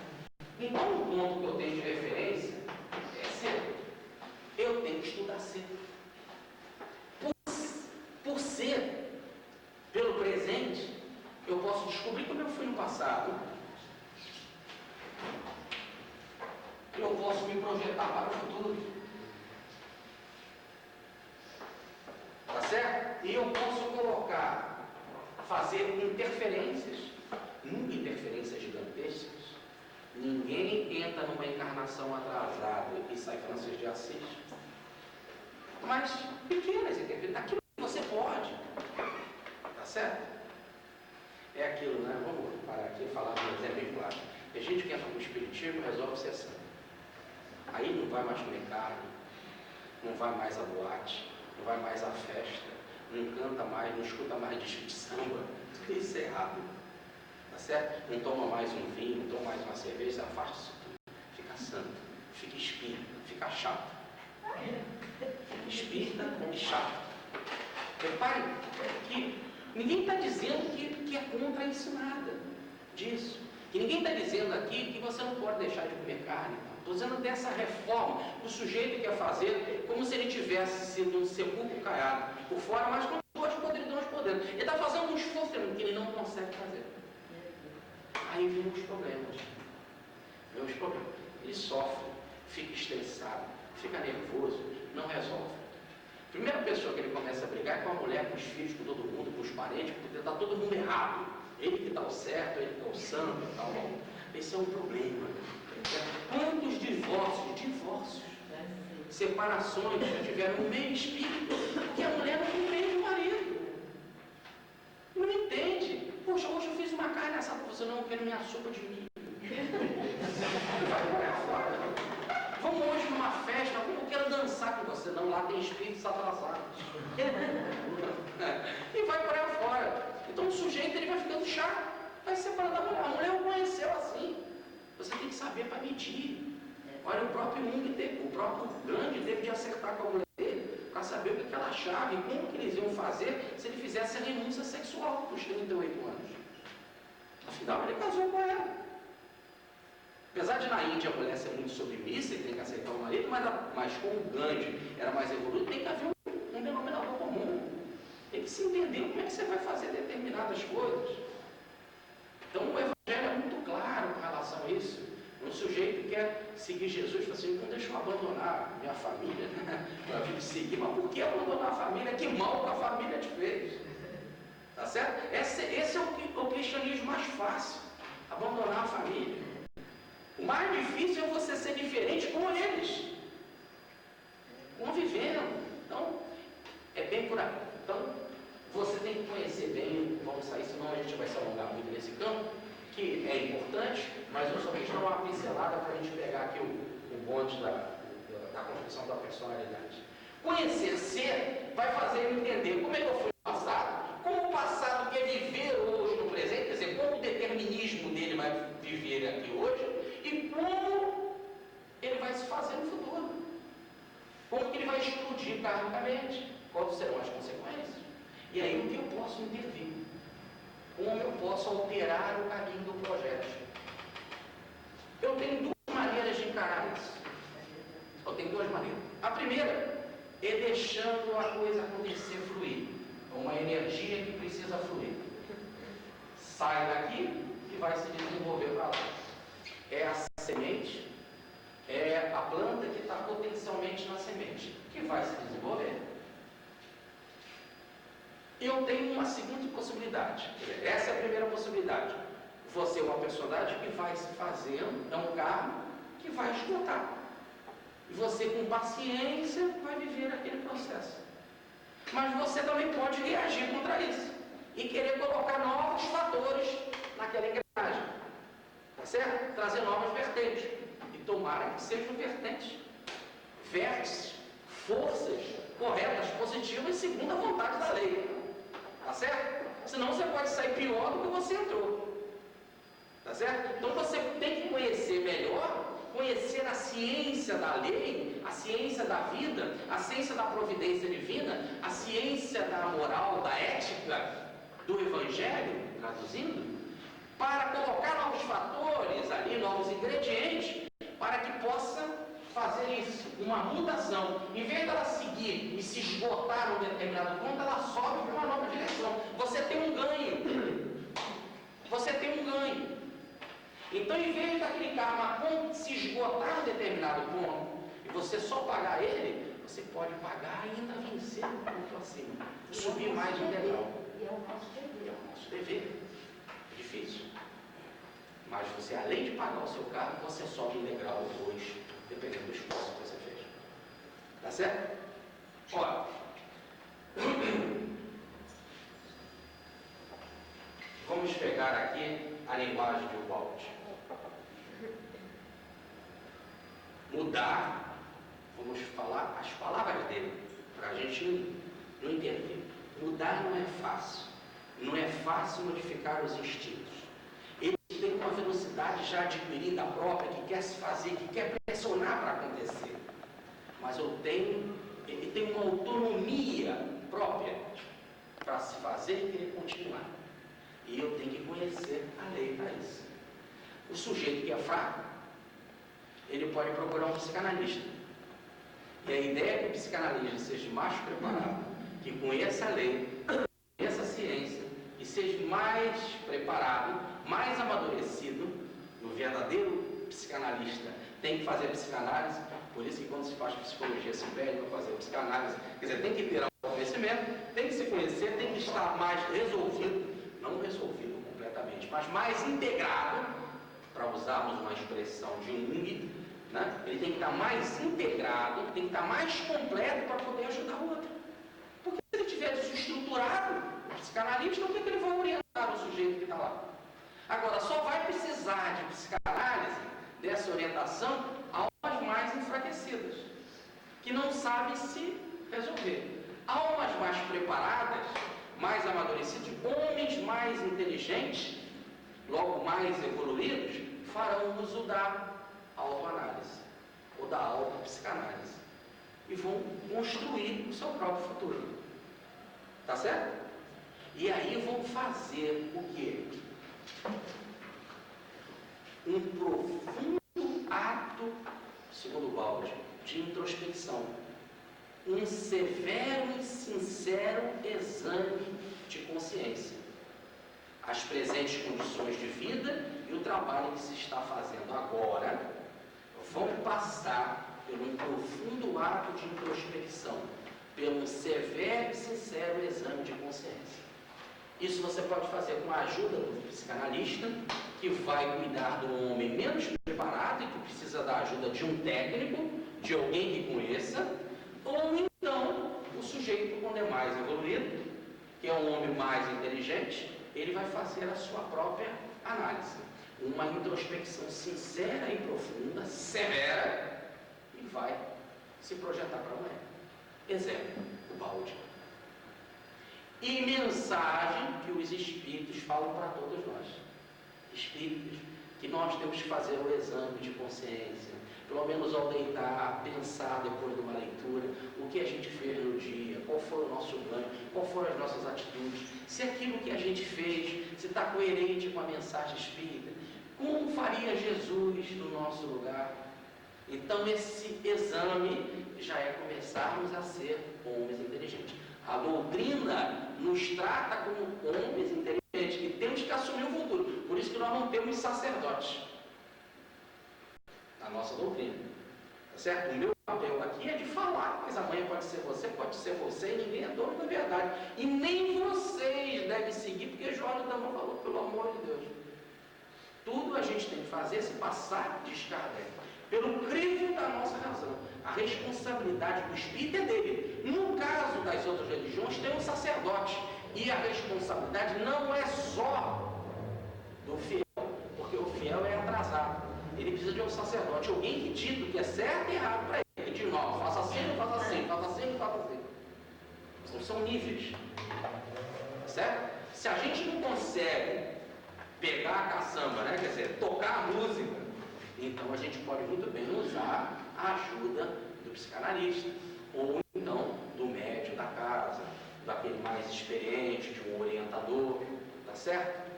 então o ponto que eu tenho de referência é C. Eu tenho que estudar C. Por ser, pelo presente, eu posso descobrir como eu fui no passado. Eu posso me projetar para o futuro. Tá certo? E eu posso colocar, fazer interferências, nunca interferências gigantescas. Ninguém entra numa encarnação atrasada e sai Francisco de Assis. Mas pequenas interferências, aquilo que você pode. certo? É aquilo, né? Vamos parar aqui e falar de um exemplo bem claro. Tem gente que entra no espiritismo e resolve ser assim. Aí não vai mais comer carne, não vai mais à boate, não vai mais à festa, não canta mais, não escuta mais disco de samba. Tudo isso é errado. Tá certo? Não toma mais um vinho, não toma mais uma cerveja, afasta isso tudo. Fica santo, fica espírita, fica chato. Fica espírita e chato. Repare que ninguém está dizendo que é contra isso nada disso. Que ninguém está dizendo aqui que você não pode deixar de comer carne. Estou dizendo dessa reforma que o sujeito quer fazer como se ele tivesse sido um sepulcro caiado por fora, mas com duas podridões por dentro. Ele está fazendo um esforço que ele não consegue fazer. Aí vem os problemas. Ele sofre, fica estressado, fica nervoso, não resolve. A primeira pessoa que ele começa a brigar é com a mulher, com os filhos, com todo mundo, com os parentes, porque está todo mundo errado. Ele que está o certo, ele que está o santo, está o mal. Esse é um problema. Quantos divórcios, separações já tiveram no meio espírita, porque a mulher não entende o marido. Não entende. Poxa, hoje eu fiz uma carne assada, você não quer minha sopa de milho. Vai por fora. Vamos hoje numa festa, eu quero dançar com você. Não, lá tem espíritos atrasados. E vai por aí fora. Então o sujeito ele vai ficando chato, vai se separando da mulher. A mulher o conheceu assim. Você tem que saber para medir. Olha, o próprio Jung teve, o próprio Gandhi teve de acertar com a mulher dele para saber o que ela achava e como que eles iam fazer se ele fizesse a renúncia sexual com os 38 anos. Afinal, ele casou com ela. Apesar de na Índia a mulher ser muito submissa e tem que aceitar o marido, mas como o Gandhi era mais evoluído, tem que haver um denominador comum. Tem que se entender como é que você vai fazer determinadas coisas. Então o Evangelho é muito claro com relação a isso. Um sujeito quer seguir Jesus, fala assim, não deixa eu abandonar minha família, né? Para vir seguir, mas por que abandonar a família? Que mal que a família te fez. Tá certo? Esse é o cristianismo mais fácil, abandonar a família. O mais difícil é você ser diferente com eles, convivendo. Então, é bem por aí. Então, você tem que conhecer bem, vamos sair, senão a gente vai se alongar muito nesse campo, que é importante, mas eu só quis dar uma pincelada para a gente pegar aqui o bonde da construção da personalidade. Conhecer ser vai fazer ele entender como é que eu fui no passado, como o passado quer viver hoje no presente, quer dizer, como o determinismo dele vai viver aqui hoje, e como ele vai se fazer no futuro. Como que ele vai explodir karmicamente, quais serão as consequências. E aí o que eu posso intervir? Como eu posso alterar o caminho do projeto? Eu tenho duas maneiras de encarar isso. A primeira é deixando a coisa acontecer, fluir. É uma energia que precisa fluir. Sai daqui e vai se desenvolver para lá. É a semente, é a planta que está potencialmente na semente, que vai se desenvolver. Eu tenho uma segunda possibilidade. Essa é a primeira possibilidade. Você é uma personalidade que vai se fazendo, é um karma que vai esgotar. E você, com paciência, vai viver aquele processo. Mas você também pode reagir contra isso e querer colocar novos fatores naquela engrenagem. Tá certo? Trazer novas vertentes. E tomara que sejam vertentes, vértices, forças corretas, positivas, segundo a vontade da lei. Tá certo? Senão você pode sair pior do que você entrou. Tá certo? Então você tem que conhecer melhor, conhecer a ciência da lei, a ciência da vida, a ciência da providência divina, a ciência da moral, da ética, do evangelho, traduzindo, para colocar novos fatores ali, novos ingredientes, para que possa fazer isso, uma mutação. Em vez dela seguir e se esgotar num determinado ponto, ela sobe para uma nova direção. Você tem um ganho. Você tem um ganho. Então, em vez daquele karma se esgotar num determinado ponto, e você só pagar ele, você pode pagar e ainda vencer um ponto acima. Subir mais um degrau. E é o nosso dever. É o nosso dever. É difícil. Mas você, além de pagar o seu carro, você sobe um degrau ou dois, dependendo do esforço que você fez. Tá certo? Olha, vamos pegar aqui a linguagem de Walt. Mudar, vamos falar as palavras dele, para a gente não entender. Mudar não é fácil. Não é fácil modificar os instintos. Ele tem uma velocidade já adquirida própria, que quer se fazer, que quer pressionar para acontecer. Mas ele tem uma autonomia própria para se fazer e querer continuar. E eu tenho que conhecer a lei para isso. O sujeito que é fraco, ele pode procurar um psicanalista. E a ideia é que o psicanalista seja mais preparado, que conheça a lei, conheça a ciência, e seja mais preparado, mais amadurecido. O verdadeiro psicanalista tem que fazer psicanálise. Por isso que quando se faz psicologia se pede para fazer psicanálise. Quer dizer, tem que ter conhecimento, tem que se conhecer, tem que estar mais resolvido, não resolvido completamente, mas mais integrado, para usarmos uma expressão de Jung, né? Ele tem que estar mais integrado, tem que estar mais completo para poder ajudar o outro. Porque se ele estiver desestruturado, o psicanalista, o que ele vai orientar o sujeito que está lá? Agora, só vai precisar de psicanálise, dessa orientação, almas mais enfraquecidas, que não sabem se resolver. Almas mais preparadas, mais amadurecidas, homens mais inteligentes, logo mais evoluídos, farão uso da autoanálise ou da autopsicanálise e vão construir o seu próprio futuro. Tá certo? E aí vão fazer o quê? Um profundo ato, segundo Wald, de introspecção. Um severo e sincero exame de consciência. As presentes condições de vida e o trabalho que se está fazendo agora vão passar por um profundo ato de introspecção, pelo severo e sincero exame de consciência. Isso você pode fazer com a ajuda do psicanalista, que vai cuidar do homem menos preparado e que precisa da ajuda de um técnico, de alguém que conheça, ou então o sujeito quando é mais evoluído, que é um homem mais inteligente, ele vai fazer a sua própria análise. Uma introspecção sincera e profunda, severa, e vai se projetar para amanhã. Exemplo, o balde. E mensagem que os espíritos falam para todos nós. Espíritos, que nós temos que fazer o exame de consciência, pelo menos ao deitar, pensar depois de uma leitura, o que a gente fez no dia, qual foi o nosso ganho, qual foram as nossas atitudes, se aquilo que a gente fez, se está coerente com a mensagem espírita, como faria Jesus no nosso lugar. Então esse exame já é começarmos a ser homens inteligentes. A doutrina nos trata como homens inteligentes, que temos que assumir o futuro. Por isso que nós não temos sacerdotes na nossa doutrina. Tá certo? O meu papel aqui é de falar, mas amanhã pode ser você, e ninguém é dono da verdade. E nem vocês devem seguir, porque Jorge também falou, pelo amor de Deus. Tudo a gente tem que fazer é se passar de Kardec, pelo crivo da nossa razão. A responsabilidade do espírito é dele. No caso das outras religiões, tem um sacerdote. E a responsabilidade não é só do fiel, porque o fiel é atrasado. Ele precisa de um sacerdote, alguém que dita o que é certo e errado para ele. Que diz, não, faça assim, não faça assim, faça assim, não faça assim. Então, são níveis. Certo? Se a gente não consegue pegar a caçamba, né? Quer dizer, tocar a música, então a gente pode muito bem usar a ajuda do psicanalista, ou então do médium da casa, daquele mais experiente, de um orientador, tá certo?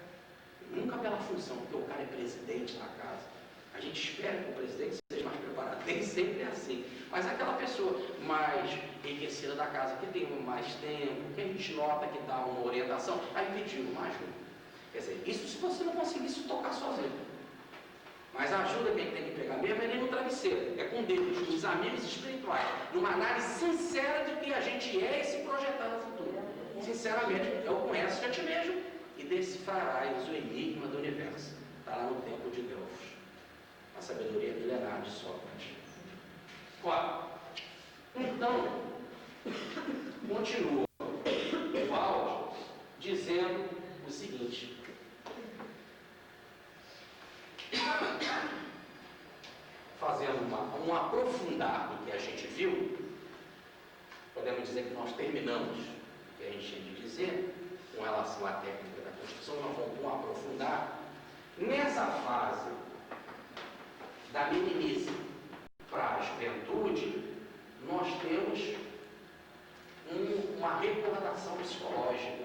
Nunca pela função, porque o cara é presidente da casa. A gente espera que o presidente seja mais preparado, nem sempre é assim. Mas aquela pessoa mais enriquecida da casa, que tem mais tempo, que a gente nota que dá uma orientação, aí pediu uma ajuda. Quer dizer, isso se você não conseguisse tocar sozinho. Mas a ajuda que a gente tem que pegar mesmo é nem no travesseiro, é com Deus, com os amigos espirituais, numa análise sincera de quem a gente é e se projetar no futuro. Sinceramente, eu conheço a ti mesmo e decifrarás o enigma do universo. Está lá no templo de Delfos, a sabedoria milenar de Sócrates. Claro. Então, continua o áudio dizendo o seguinte: um aprofundar do que a gente viu, podemos dizer que nós terminamos o que a gente tinha de dizer com relação à técnica da construção, nós vamos aprofundar. Nessa fase da meninice para a juventude, nós temos uma recordação psicológica.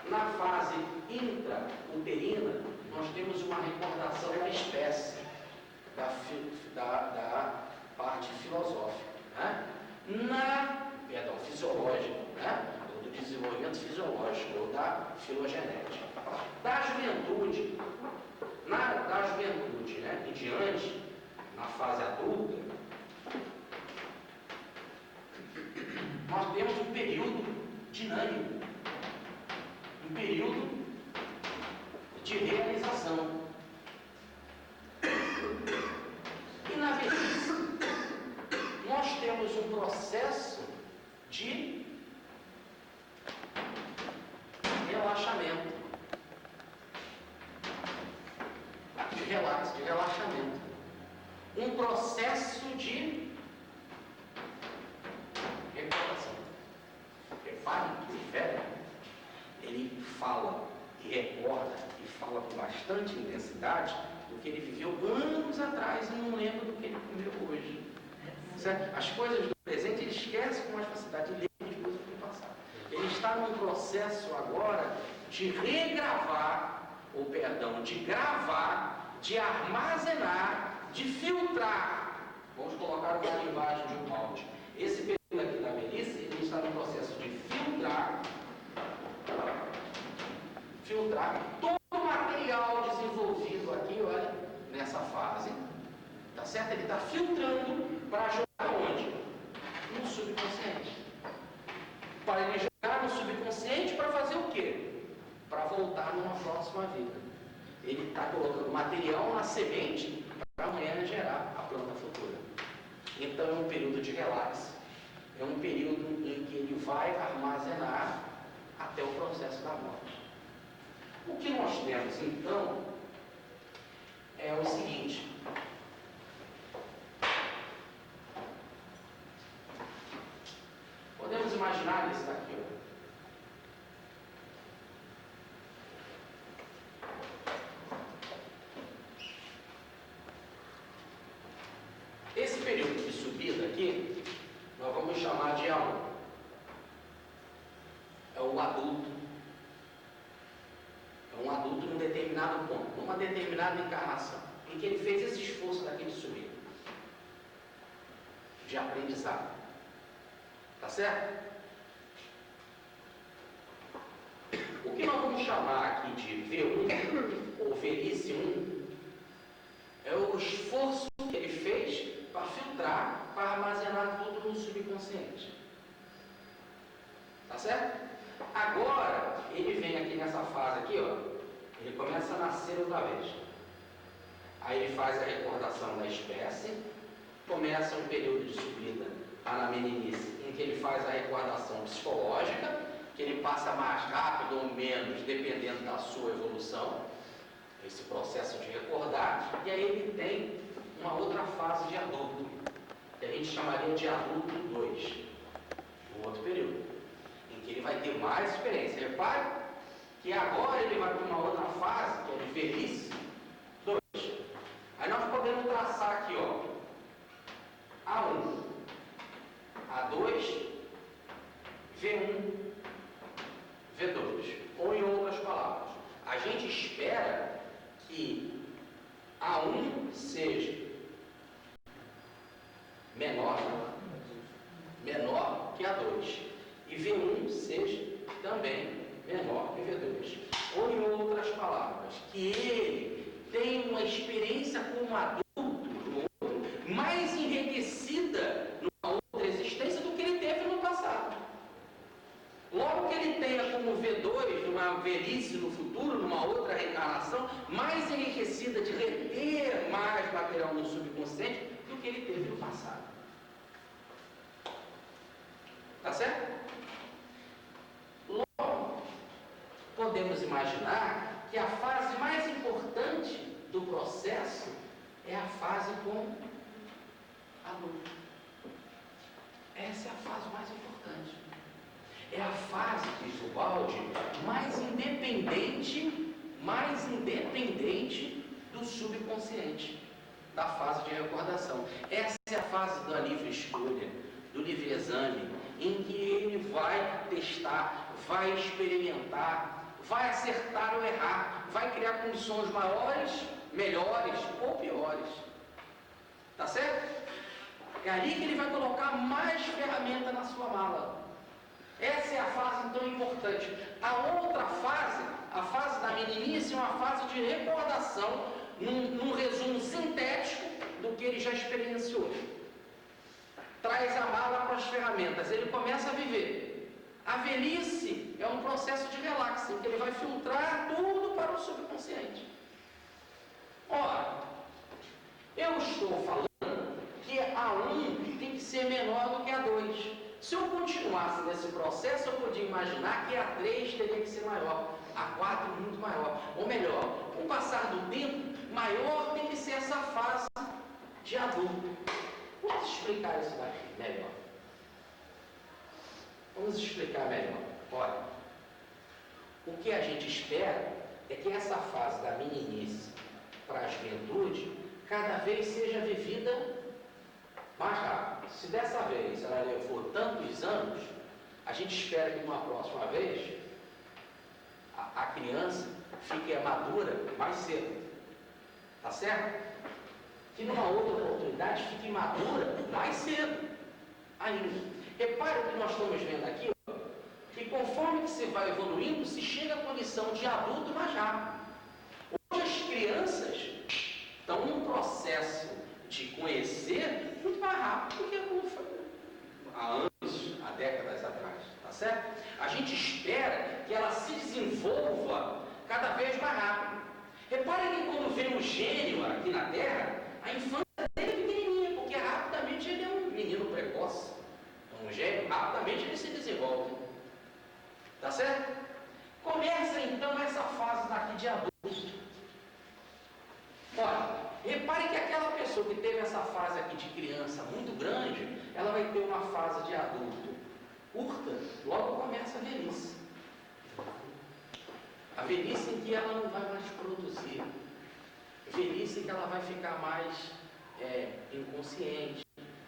Na fase intrauterina, nós temos uma recordação da espécie, da parte filosófica, né? Fisiológica, né? Ou do desenvolvimento fisiológico, ou da filogenética. Da juventude, né, em diante, na fase adulta, nós temos um período dinâmico, um período de realização. E na velhice, nós temos um processo de relaxamento. De relaxamento. Um processo de recordação. Repare que o velho, ele fala e recorda e fala com bastante intensidade do que ele viveu anos atrás e não lembra do que ele comeu hoje. Certo? As coisas do presente ele esquece com mais facilidade e lembra de coisas do passado. Ele está num processo agora de regravar, ou perdão, de gravar, de armazenar, de filtrar. Vamos colocar uma linguagem de um áudio. Esse período aqui da velhice, ele está no processo de filtrar todo o material desenvolvido aqui, olha, nessa fase, tá certo? Ele está filtrando para jogar onde? No subconsciente. Para ele jogar no subconsciente para fazer o quê? Para voltar numa próxima vida. Ele está colocando material na semente para amanhã gerar a planta futura. Então é um período de relax. É um período em que ele vai armazenar até o processo da morte. O que nós temos então é o seguinte. Podemos imaginar isso daqui, ó. Esse período de subida aqui, nós vamos chamar de A1. É o adulto. É um adulto num determinado ponto, numa determinada encarnação, em que ele fez esse esforço daqui de subir, de aprendizado. Tá certo? O que nós vamos chamar aqui de V1, ou velhice 1, é o esforço que ele fez para filtrar, para armazenar tudo no subconsciente. Tá certo? Agora, ele vem aqui nessa fase aqui, ó, ele começa a nascer outra vez. Aí ele faz a recordação da espécie, começa um período de subida na meninice, em que ele faz a recordação psicológica, que ele passa mais rápido ou menos, dependendo da sua evolução, esse processo de recordar, e aí ele tem uma outra fase de adulto, que a gente chamaria de adulto 2, um outro período, em que ele vai ter mais experiência. Repare que agora ele vai para uma outra fase, que é de velhice 2. Aí nós podemos traçar aqui, ó, A1, A2, V1, V2. Ou em outras palavras, a gente espera que A1 seja menor que A2 e V1 seja também menor que V2. Ou em outras palavras, que ele tem uma experiência como adulto no outro, mais enriquecida numa outra existência do que ele teve no passado. Logo que ele tenha como V2, numa velhice no futuro, numa outra reencarnação, mais enriquecida de reter mais material no subconsciente do que ele teve no passado. Tá certo? Logo, podemos imaginar que a fase mais importante do processo é a fase com adulto. Essa é a fase mais importante. É a fase, diz o Baldi, mais independente do subconsciente, da fase de recordação. Essa é a fase da livre escolha, do livre exame, em que ele vai testar, vai experimentar, vai acertar ou errar, vai criar condições maiores, melhores ou piores. Tá certo? É ali que ele vai colocar mais ferramenta na sua mala. Essa é a fase, então, importante. A outra fase, a fase da meninice, é uma fase de recordação, num resumo sintético do que ele já experienciou. Traz a mala com as ferramentas, ele começa a viver. A velhice é um processo de relax, em que ele vai filtrar tudo para o subconsciente. Ora, eu estou falando que a 1 tem que ser menor do que a 2. Se eu continuasse nesse processo, eu podia imaginar que a 3 teria que ser maior, a 4 muito maior. Ou melhor, com o passar do tempo, maior tem que ser essa fase de adulto. Vamos explicar isso daqui melhor. Vamos explicar melhor. Olha, o que a gente espera é que essa fase da meninice para a juventude cada vez seja vivida mais rápido. Se dessa vez ela levou tantos anos, a gente espera que numa próxima vez a criança fique madura mais cedo. Tá certo? Que numa outra oportunidade fique madura mais cedo ainda. Repare o que nós estamos vendo aqui, ó, que conforme que se vai evoluindo, se chega à condição de adulto mais rápido. Hoje as crianças estão num processo de conhecer muito mais rápido do que como foi há anos, há décadas atrás, tá certo? A gente espera que ela se desenvolva cada vez mais rápido. Repare que quando vem um gênio aqui na Terra, a infância dele é pequenininha, porque rapidamente ele é um menino precoce. Um gênio, rapidamente ele se desenvolve. Tá certo? Começa então essa fase daqui de adulto. Olha, repare que aquela pessoa que teve essa fase aqui de criança muito grande, ela vai ter uma fase de adulto curta, logo começa a velhice. A velhice em que ela não vai mais produzir. Velhice em que ela vai ficar mais inconsciente.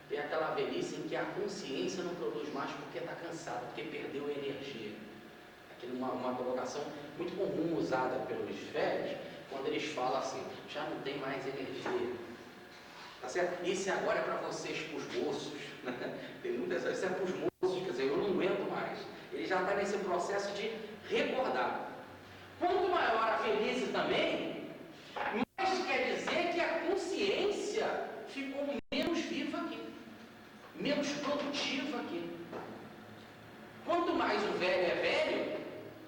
Tem aquela velhice em que a consciência não produz mais porque está cansada, porque perdeu a energia. Aquilo é uma colocação muito comum usada pelos velhos, quando eles falam assim, já não tem mais energia. Tá certo? Isso agora é para vocês, para os moços. Né? Tem muitas vezes, isso é para os moços, quer dizer, eu não aguento mais. Ele já está nesse processo de recordar. Quanto maior a velhice também, mais quer dizer que a consciência ficou menos viva aqui, menos produtiva aqui. Quanto mais o velho é velho,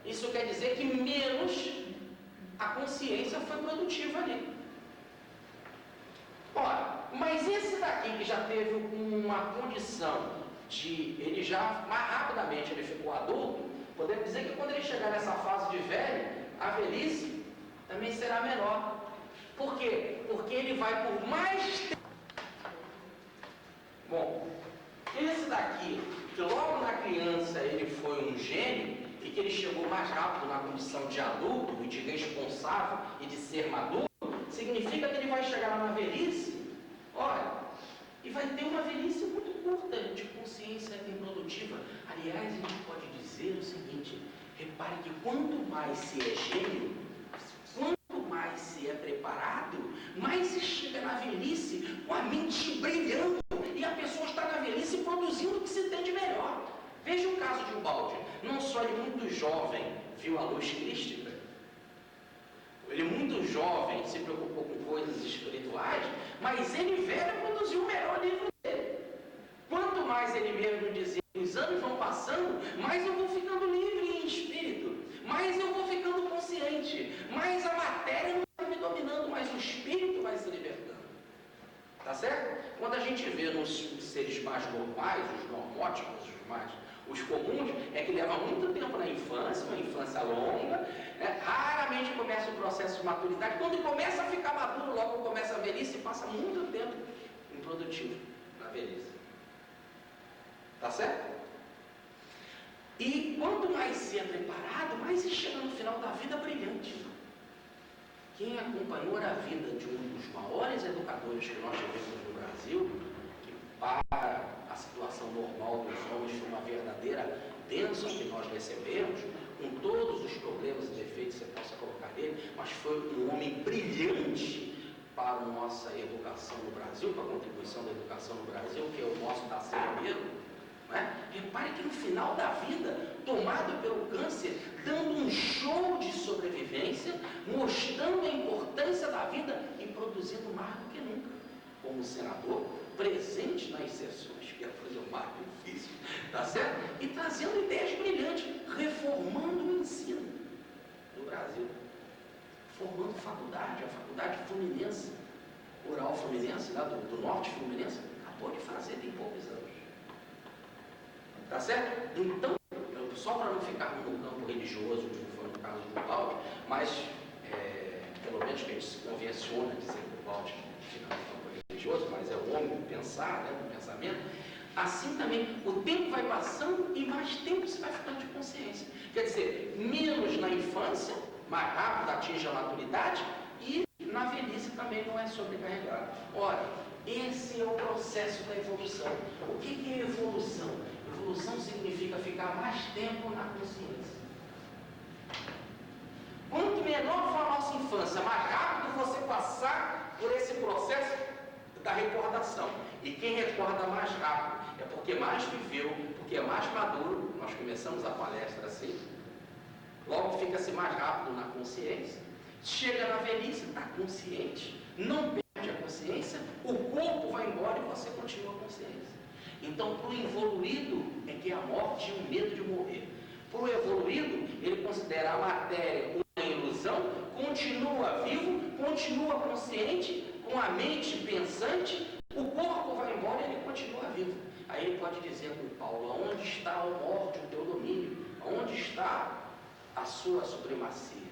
isso quer dizer que menos a consciência foi produtiva ali. Ora, mas esse daqui que já teve uma condição de, ele já, mais rapidamente ele ficou adulto, podemos dizer que quando ele chegar nessa fase de velho, a velhice também será menor. Por quê? Porque ele vai por mais tempo. Bom, esse daqui, que logo na criança ele foi um gênio, e que ele chegou mais rápido na condição de adulto e de responsável e de ser maduro, significa que ele vai chegar lá na velhice, olha, e vai ter uma velhice muito curta de consciência improdutiva. Aliás, a gente pode dizer o seguinte, repare que quanto mais se é gênio, quanto mais se é preparado, mais se chega na velhice com a mente brilhando e a pessoa está na velhice produzindo o que se tem de melhor. Veja o caso de Ubaldi. Não só ele muito jovem viu a luz crística, ele muito jovem se preocupou com coisas espirituais, mas ele velho produziu o melhor livro dele. Quanto mais ele mesmo dizia, os anos vão passando, mais eu vou ficando livre em espírito, mais eu vou ficando consciente, mais a matéria não vai me dominando, mais o espírito vai se libertando. Tá certo? Quando a gente vê nos seres mais normais, os normóticos, os comuns, é que leva muito tempo na infância, uma infância longa, né? Raramente começa o processo de maturidade. Quando começa a ficar maduro, logo começa a velhice, passa muito tempo improdutivo. na velhice. Tá certo? E quanto mais cedo preparado, mais se chega no final da vida brilhante. Quem acompanhou a vida de um dos maiores educadores que nós tivemos no Brasil, que para a situação normal dos homens foi uma verdadeira bênção que nós recebemos, com todos os problemas e defeitos que você possa colocar nele, mas foi um homem brilhante para a nossa educação no Brasil, para a contribuição da educação no Brasil, que é o nosso Darcy Ribeiro. Repare que no final da vida, tomado pelo câncer, dando um show de sobrevivência, mostrando a importância da vida e produzindo mais do que nunca, como senador, presente nas sessões, que é fazer o mais difícil, tá certo? E trazendo ideias brilhantes, reformando o ensino no Brasil, formando faculdade, a faculdade fluminense, Rural Fluminense, lá do Norte Fluminense, acabou de fazer tem poucos anos. Tá certo? Então, só para não ficar no campo religioso, como foi no caso do Cláudio, mas pelo menos que a gente se convenciona dizer que o Cláudio fica no campo religioso, mas é o homem pensar, né, o pensamento. Assim também, o tempo vai passando e mais tempo você vai ficando de consciência. Quer dizer, menos na infância, mais rápido atinge a maturidade e na velhice também não é sobrecarregado. Ora, esse é o processo da evolução. O que é evolução? Evolução significa ficar mais tempo na consciência. Quanto menor for a nossa infância, mais rápido você passar por esse processo da recordação. E quem recorda mais rápido é porque mais viveu, porque é mais maduro. Nós começamos a palestra assim. Logo fica-se mais rápido na consciência. Chega na velhice, está consciente, não perde a consciência, o corpo vai embora e você continua a consciência. Então, para o evoluído é que a morte é o medo de morrer. Para o evoluído, ele considera a matéria uma ilusão, continua vivo, continua consciente, com a mente pensante, o corpo vai embora e ele continua vivo. Aí ele pode dizer com Paulo, onde está, ó morte, o teu domínio? Onde está a sua supremacia?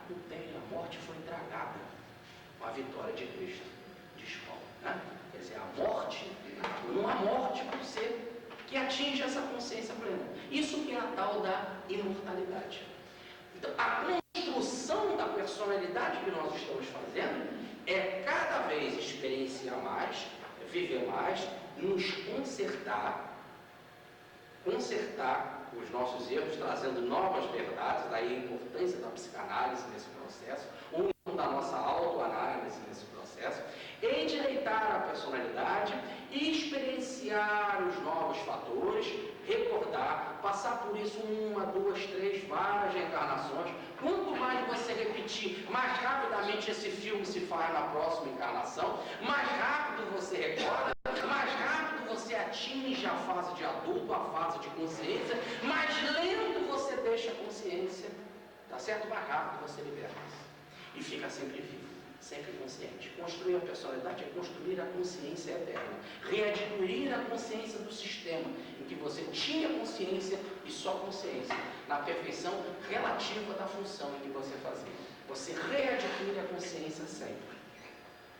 Não tem, a morte foi tragada com a vitória de Cristo, diz Paulo, né? Quer dizer, a morte, não há morte para o ser que atinge essa consciência plena. Isso que é a tal da imortalidade. Então, a construção da personalidade que nós estamos fazendo é cada vez experienciar mais, viver mais, nos consertar os nossos erros, trazendo novas verdades, daí a importância da psicanálise nesse processo, ou da nossa autoanálise nesse processo, endireitar a personalidade e experienciar os novos fatores, recordar, passar por isso 1, 2, 3, várias reencarnações. Quanto mais você repetir, mais rapidamente esse filme se faz na próxima encarnação, mais rápido você recorda, mais rápido você atinge a fase de adulto, a fase de consciência, mais lento você deixa a consciência, tá certo? Mais rápido você liberta-se e fica sempre vivo, sempre consciente. Construir a personalidade é construir a consciência eterna, readquirir a consciência do sistema, em que você tinha consciência e só consciência, na perfeição relativa da função em que você fazia. Você readquire a consciência sempre,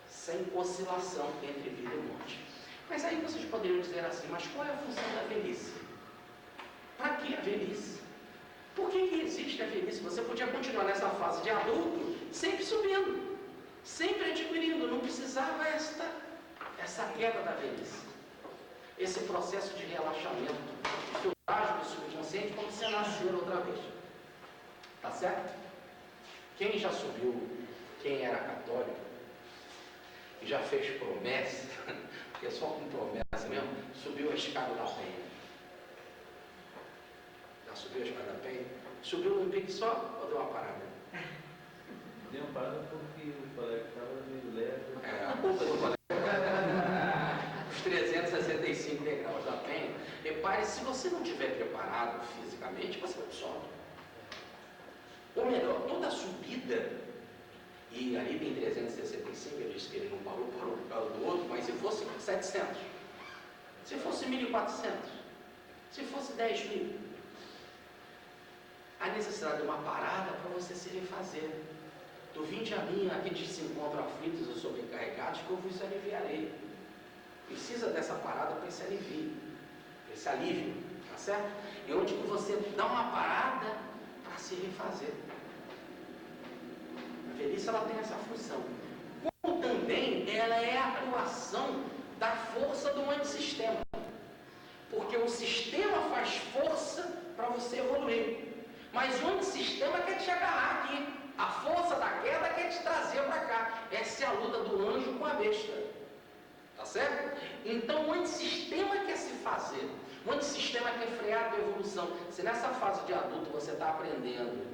sem oscilação entre vida e morte. Mas aí vocês poderiam dizer assim, mas qual é a função da velhice? Para que a velhice? Por que existe a velhice? Você podia continuar nessa fase de adulto, sempre subindo, sempre adquirindo, não precisava essa queda da velhice. Esse processo de relaxamento, de filtragem do subconsciente, como você nascer outra vez. Tá certo? Quem já subiu, quem era católico, já fez promessa, porque só com promessa mesmo, subiu a escada da Penha. Já subiu a escada da Penha? Subiu num pique só ou deu uma parada? Deu uma parada porque o colega estava meio leve. A culpa do colega. Os 365 degraus da Penha. Repare, se você não estiver preparado fisicamente, você não sobe. Ou melhor, toda subida. E ali tem 365, ele disse que ele não parou por causa do outro, mas se fosse 700, se fosse 1.400, se fosse 10.000, há necessidade de uma parada para você se refazer. Do vinde a mim, aqueles que se encontram aflitos ou sobrecarregados, que eu vos aliviarei. precisa dessa parada para esse alívio, tá certo? E onde que você dá uma parada para se refazer. A velhice, ela tem essa função. Como também ela é a atuação da força do antissistema. Porque o sistema faz força para você evoluir. Mas o antissistema quer te agarrar aqui. A força da queda quer te trazer para cá. Essa é a luta do anjo com a besta. Tá certo? Então o antissistema quer se fazer. O antissistema quer frear a tua evolução. Se nessa fase de adulto você está aprendendo,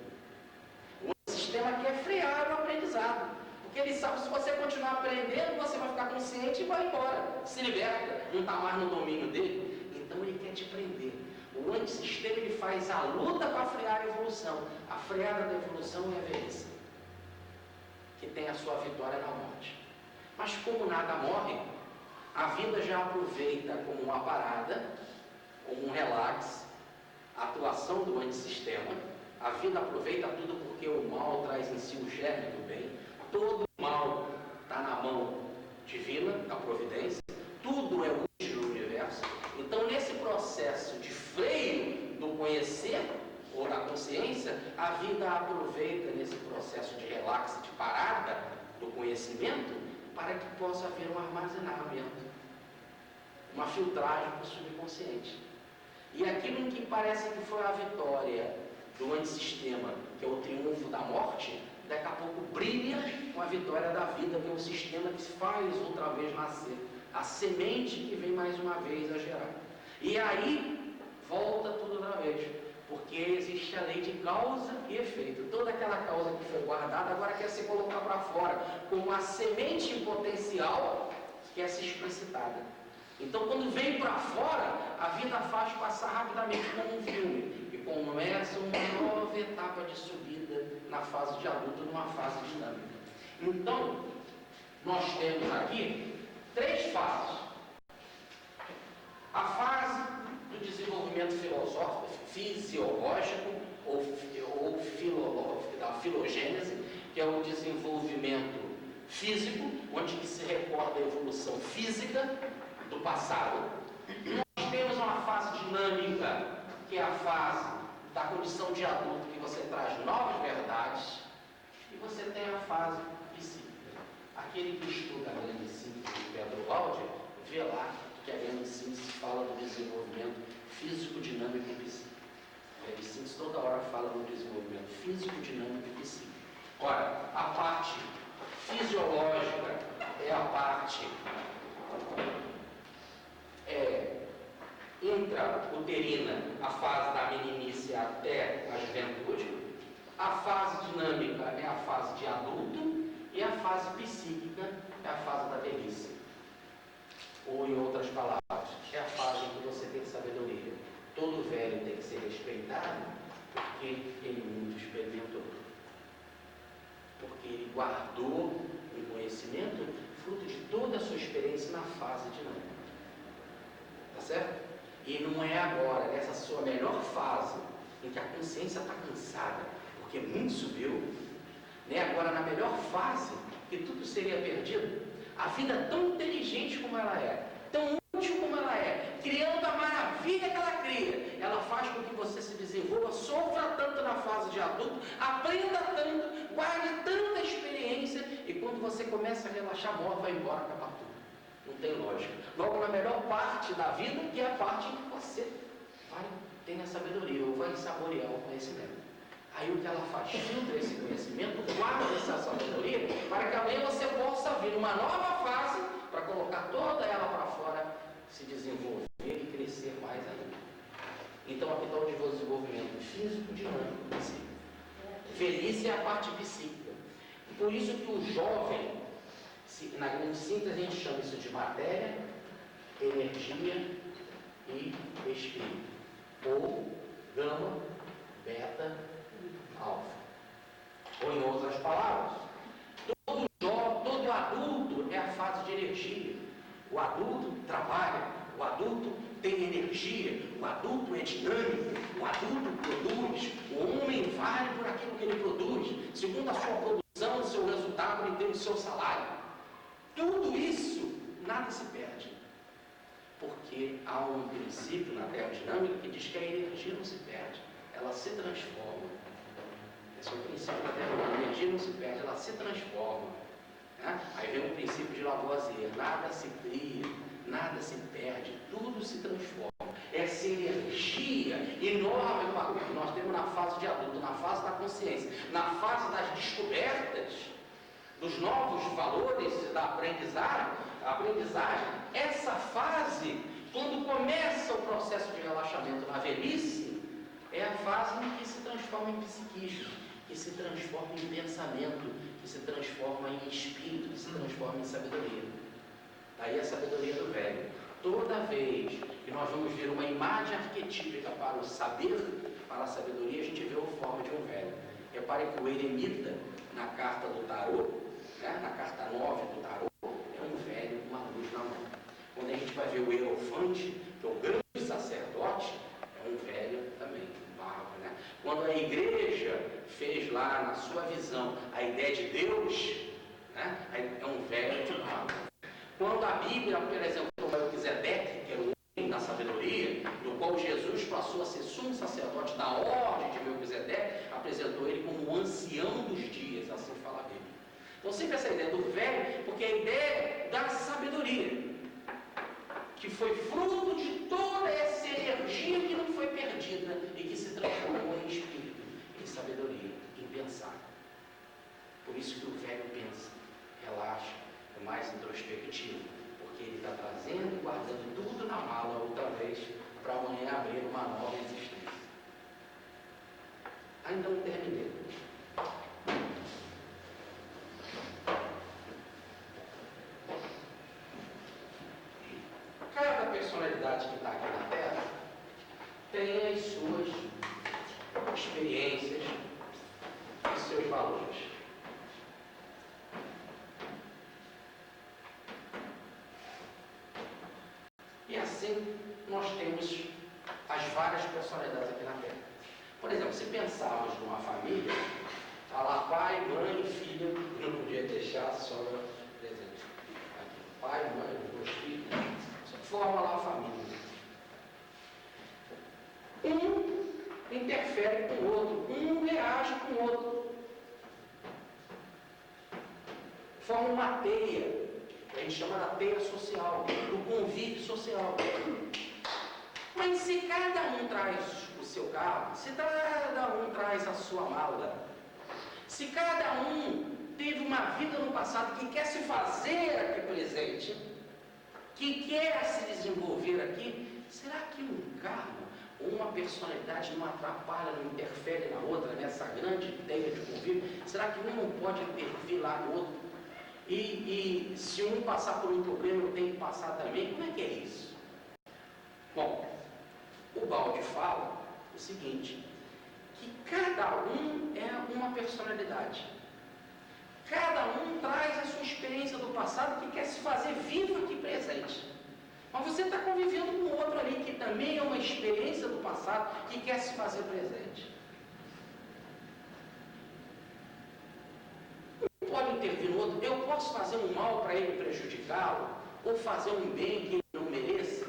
o antissistema quer frear o aprendizado. Porque ele sabe que se você continuar aprendendo, você vai ficar consciente e vai embora. Se liberta, não está mais no domínio dele. Então ele quer te prender. O antissistema, ele faz a luta para frear a evolução. A freada da evolução é a velhice, que tem a sua vitória na morte. Mas como nada morre, a vida já aproveita como uma parada, como um relax, a atuação do antissistema. A vida aproveita tudo porque o mal traz em si o germe do bem. Todo o mal está na mão divina, da providência. Tudo é útil no universo. Então, nesse processo de freio do conhecer ou da consciência, a vida aproveita nesse processo de relax, de parada do conhecimento, para que possa haver um armazenamento, uma filtragem para o subconsciente. E aquilo que parece que foi a vitória do antissistema, que é o triunfo da morte, daqui a pouco brilha com a vitória da vida, que é o sistema que se faz outra vez nascer. A semente que vem mais uma vez a gerar. E aí, volta tudo outra vez. Porque existe a lei de causa e efeito. Toda aquela causa que foi guardada agora quer se colocar para fora. Como a semente em potencial quer ser explicitada. Então, quando vem para fora, a vida faz passar rapidamente como um filme. E começa uma nova etapa de subida na fase de adulto, numa fase dinâmica. Então, nós temos aqui 3 fases. A fase do desenvolvimento filosófico, fisiológico ou filológico, da filogênese, que é o desenvolvimento físico, onde que se recorda a evolução física do passado. Nós temos uma fase dinâmica, que é a fase da condição de adulto, que você traz novas verdades, e você tem a fase psíquica. Aquele que estuda a grande síntese de Pedro Valde, vê lá que a grande síntese fala do desenvolvimento físico, dinâmico e psíquico. A grande síntese toda hora fala do desenvolvimento físico, dinâmico e psíquico. Ora, a parte fisiológica é a parte intrauterina, a fase da meninice até a juventude. A fase dinâmica é a fase de adulto. E a fase psíquica é a fase da velhice. Ou, em outras palavras, é a fase em que você tem sabedoria. Todo velho tem que ser respeitado porque ele muito experimentou. Porque ele guardou um conhecimento fruto de toda a sua experiência na fase dinâmica. Tá certo? E não é agora, nessa sua melhor fase, em que a consciência está cansada, porque muito subiu, né? Agora, na melhor fase, que tudo seria perdido, a vida tão inteligente como ela é, tão útil como ela é, criando a maravilha que ela cria, ela faz com que você se desenvolva, sofra tanto na fase de adulto, aprenda tanto, guarde tanta experiência, e quando você começa a relaxar, morre, vai embora, acaba tudo. Não tem lógica. Logo, na melhor parte da vida, que é a parte em que você vai ter a sabedoria, ou vai saborear o conhecimento. Aí o que ela faz? Filtra esse conhecimento, guarda essa sabedoria, para que amanhã você possa vir uma nova fase, para colocar toda ela para fora, se desenvolver e crescer mais ainda. Então aqui está o desenvolvimento físico, dinâmico, psíquico. Velhice é a parte psíquica. Por isso que o jovem, na grande síntese a gente chama isso de matéria, energia e espírito. Ou gama, beta, alfa. Ou em outras palavras, todo adulto é a fase de energia. O adulto trabalha, o adulto tem energia, o adulto é dinâmico, o adulto produz, o homem vale por aquilo que ele produz, segundo a sua produção, o seu resultado, ele tem o seu salário. Tudo isso, nada se perde. Porque há um princípio na termodinâmica que diz que a energia não se perde, ela se transforma. Esse é o princípio da termodinâmica, a energia não se perde, ela se transforma. Né? Aí vem o princípio de Lavoisier, nada se cria, nada se perde, tudo se transforma. Essa energia enorme que nós temos na fase de adulto, na fase da consciência, na fase das descobertas, dos novos valores da aprendizagem, essa fase, quando começa o processo de relaxamento na velhice, é a fase em que se transforma em psiquismo, que se transforma em pensamento, que se transforma em espírito, que se transforma em sabedoria. Daí a sabedoria do velho. Toda vez que nós vamos ver uma imagem arquetípica para o saber, para a sabedoria, a gente vê a forma de um velho. Repare que o eremita, na carta do tarô, né, na carta 9 do tarô, é um velho com uma luz na mão. Quando a gente vai ver o hierofante, que é o grande sacerdote, é um velho também, barba, né? Quando a igreja fez lá na sua visão a ideia de Deus, né, é um velho de barba. Quando a Bíblia, por exemplo, o Melquisedeque, que era o homem da sabedoria, no qual Jesus passou a ser sumo sacerdote da ordem de Melquisedeque, apresentou ele como o ancião dos dias, assim fala a Bíblia. Então sempre essa ideia do velho, porque a ideia da sabedoria, que foi fruto de toda essa energia que não foi perdida e que se transformou em espírito, em sabedoria, em pensar. Por isso que o velho pensa, relaxa, é mais introspectivo, porque ele está trazendo e guardando tudo na mala outra vez, para amanhã abrir uma nova existência. Ainda não terminei. Cada personalidade que está aqui na Terra tem as suas experiências e seus valores. E assim nós temos as várias personalidades aqui na Terra. Por exemplo, se pensarmos numa família, está lá pai, mãe e filha, não podia deixar a sogra presente. Aqui, pai, mãe, 2 filhos, forma lá a família. Um interfere com o outro, um reage com o outro. Forma uma teia, que a gente chama da teia social, do convívio social. Mas se cada um traz o seu carro, se cada um traz a sua mala, se cada um teve uma vida no passado que quer se fazer aqui presente, que quer se desenvolver aqui, será que um carro ou uma personalidade não atrapalha, não interfere na outra, nessa grande ideia de convívio? Será que um não pode intervir lá no outro? E se um passar por um problema, eu tenho que passar também? Como é que é isso? Bom, o Baldi fala o seguinte, que cada um é uma personalidade. Cada um traz a sua experiência do passado que quer se fazer vivo aqui presente. Mas você está convivendo com outro ali que também é uma experiência do passado que quer se fazer presente. Um pode intervir no outro. Eu posso fazer um mal para ele prejudicá-lo ou fazer um bem que ele não mereça?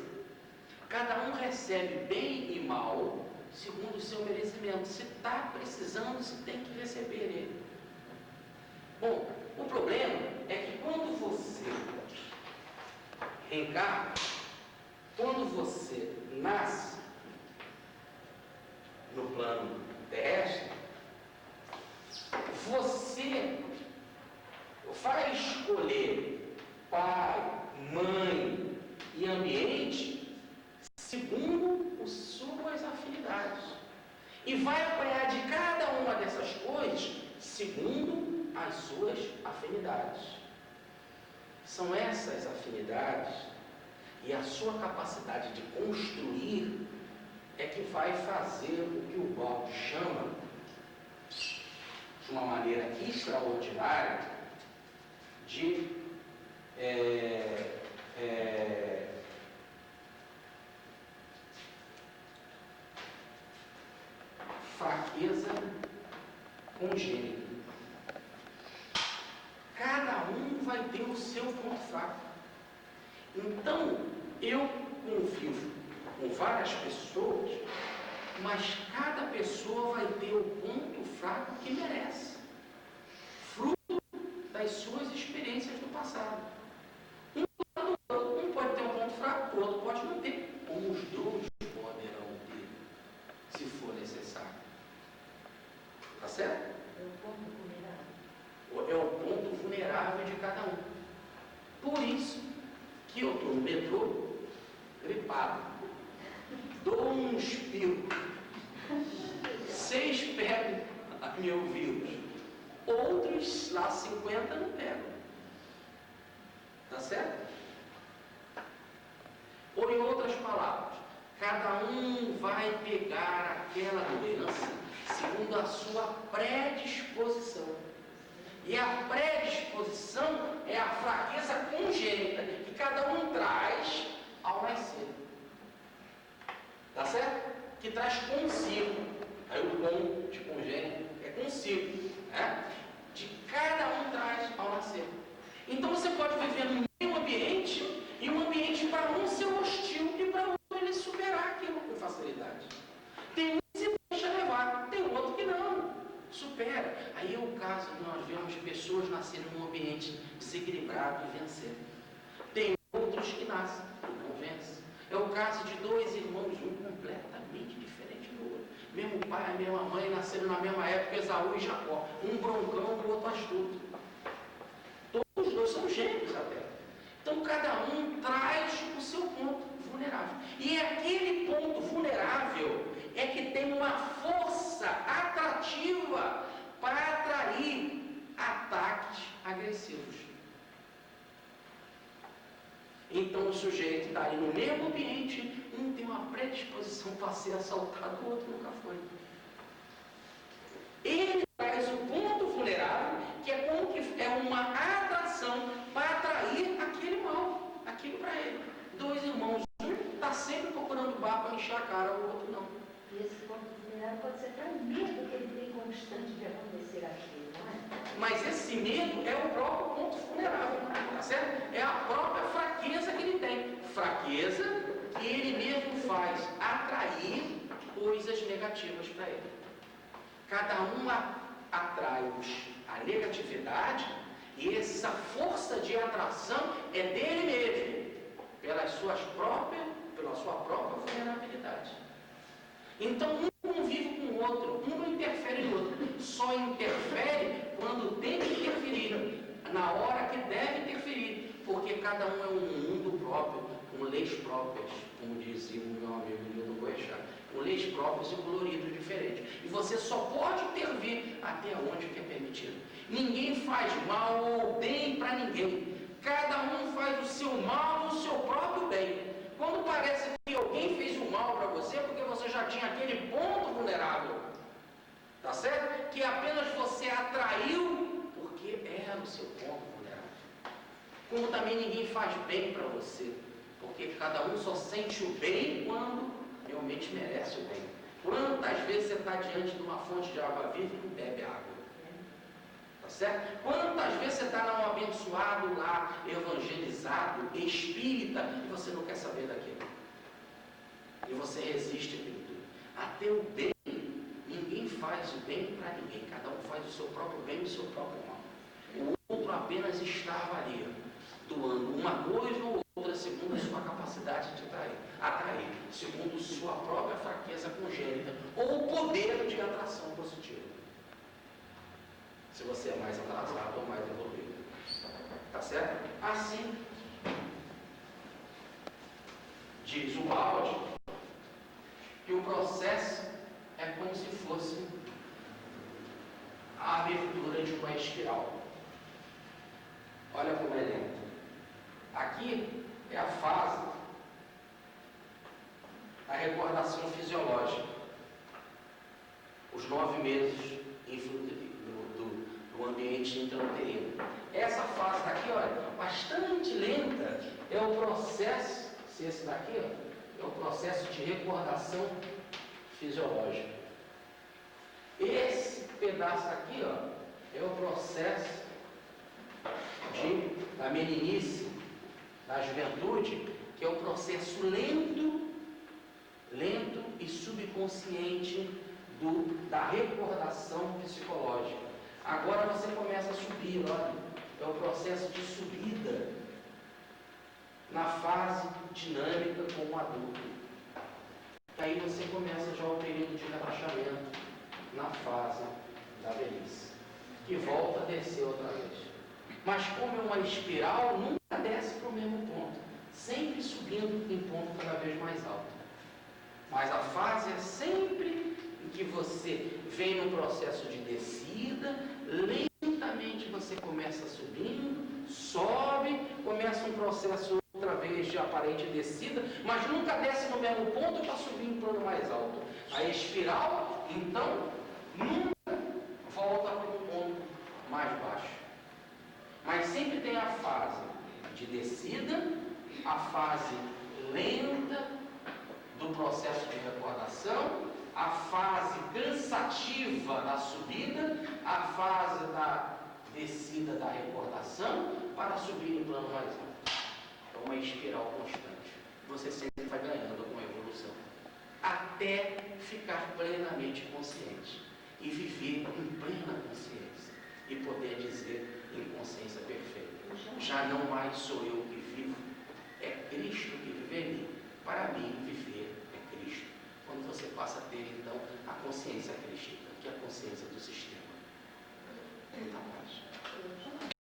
Cada um recebe bem e mal segundo o seu merecimento. Se está precisando, se tem que receber ele. Bom, o problema é que quando você reencarna, quando você nasce no plano terrestre, você vai escolher pai, mãe e ambiente segundo as suas afinidades. E vai apanhar de cada uma dessas coisas segundo as suas afinidades. São essas afinidades e a sua capacidade de construir é que vai fazer o que o Baldi chama, de uma maneira extraordinária, de fraqueza congênita. Cada um vai ter o seu ponto fraco. Então, eu convivo com várias pessoas, mas cada pessoa vai ter o ponto fraco que merece, fruto das suas experiências do passado. Um pode ter um ponto fraco, o outro pode não ter. Ou os dois poderão ter, se for necessário. Tá certo? É o ponto vulnerável. É o ponto vulnerável de cada um. Por isso que eu estou no metrô, gripado, dou um espirro, 6 pegam meu vírus, outros lá 50 não pegam. Tá certo? Ou em outras palavras, cada um vai pegar aquela doença segundo a sua predisposição. E a predisposição é a fraqueza congênita que cada um traz ao nascer. Tá certo? Que traz consigo. Aí o bom de congênito é consigo. Né? De cada um traz ao nascer. Então você pode viver no meio ambiente e um ambiente para um ser hostil e para outro ele superar aquilo com facilidade. Tem um que se deixa levar, tem outro que não. Supera. Aí é o caso que nós vemos pessoas nascerem num ambiente desequilibrado e vencer. Tem outros que nascem e não vencem. É o caso de 2 irmãos, um completamente diferente do outro. Mesmo pai e mesma mãe nasceram na mesma época, Esaú e Jacó. Um broncão e o outro astuto. Todos os dois são gêmeos até. Então cada um traz o seu ponto vulnerável. E aquele ponto vulnerável é que tem uma força atrativa para atrair ataques agressivos. Então o sujeito está ali no mesmo ambiente, um tem uma predisposição para ser assaltado, o outro nunca foi. Ele traz o ponto vulnerável, que é como que é uma atração para atrair aquele mal, aquilo para ele. 2 irmãos, um está sempre procurando bar para encher a cara, o outro não. E esse ponto vulnerável pode ser até um medo que ele tem constante de acontecer aquilo, não é? Mas esse medo é o próprio ponto vulnerável, tá certo? É a própria fraqueza que ele tem. Fraqueza que ele mesmo faz atrair coisas negativas para ele. Cada um atrai a negatividade e essa força de atração é dele mesmo, pela sua própria vulnerabilidade. Então um convive com o outro, um não interfere no outro, só interfere quando tem que interferir, na hora que deve interferir, porque cada um é um mundo próprio, com leis próprias, como dizia o meu amigo Nildo Boechat, com leis próprias e coloridos diferentes. E você só pode intervir até onde que é permitido. Ninguém faz mal ou bem para ninguém. Cada um faz o seu mal no seu próprio bem. Quando parece que alguém fez o mal para você, porque você já tinha aquele ponto vulnerável, tá certo? Que apenas você atraiu, porque era o seu ponto vulnerável. Como também ninguém faz bem para você, porque cada um só sente o bem quando realmente merece o bem. Quantas vezes você está diante de uma fonte de água viva e não bebe água? Tá certo? Quantas vezes você está num abençoado lá, evangelizado, espírita, e você não quer saber daquilo? E você resiste aquilo tudo. Até o bem, ninguém faz o bem para ninguém. Cada um faz o seu próprio bem e o seu próprio mal. O outro apenas estava ali, doando uma coisa ou outra segundo a sua capacidade de atrair, segundo sua própria fraqueza congênita, ou o poder de atração positiva. Se você é mais atrasado ou mais evoluído. Tá certo? Assim, diz o Baude, que o processo é como se fosse a abertura de uma espiral. Olha como é lento. Aqui é a fase da recordação fisiológica. Os 9 meses do ambiente intrauterino. Essa fase daqui, olha, bastante lenta, é o processo, se esse daqui, ó, é o processo de recordação fisiológica. Esse pedaço aqui, ó, é o processo da meninice, da juventude, que é o processo lento e subconsciente da recordação psicológica. Agora você começa a subir, olha, é o processo de subida na fase dinâmica como adulto. Aí você começa já o período de relaxamento na fase da velhice, que volta a descer outra vez. Mas como é uma espiral, nunca desce para o mesmo ponto, sempre subindo em ponto cada vez mais alto. Mas a fase é sempre em que você vem no processo de descida, lentamente você começa subindo, sobe, começa um processo outra vez de aparente descida, mas nunca desce no mesmo ponto para subir em plano mais alto. A espiral, então, nunca volta para um ponto mais baixo. Mas sempre tem a fase de descida, a fase lenta do processo de recordação, a fase cansativa da subida, a fase da descida da recordação, para subir em plano mais alto. É uma espiral constante. Você sempre vai ganhando com a evolução, até ficar plenamente consciente e viver em plena consciência e poder dizer em consciência perfeita: já não mais sou eu que vivo, é Cristo que vive em mim. Para mim, viver é Cristo. Quando você passa a ter, então, a consciência crística, que é a consciência do sistema. Muita paz.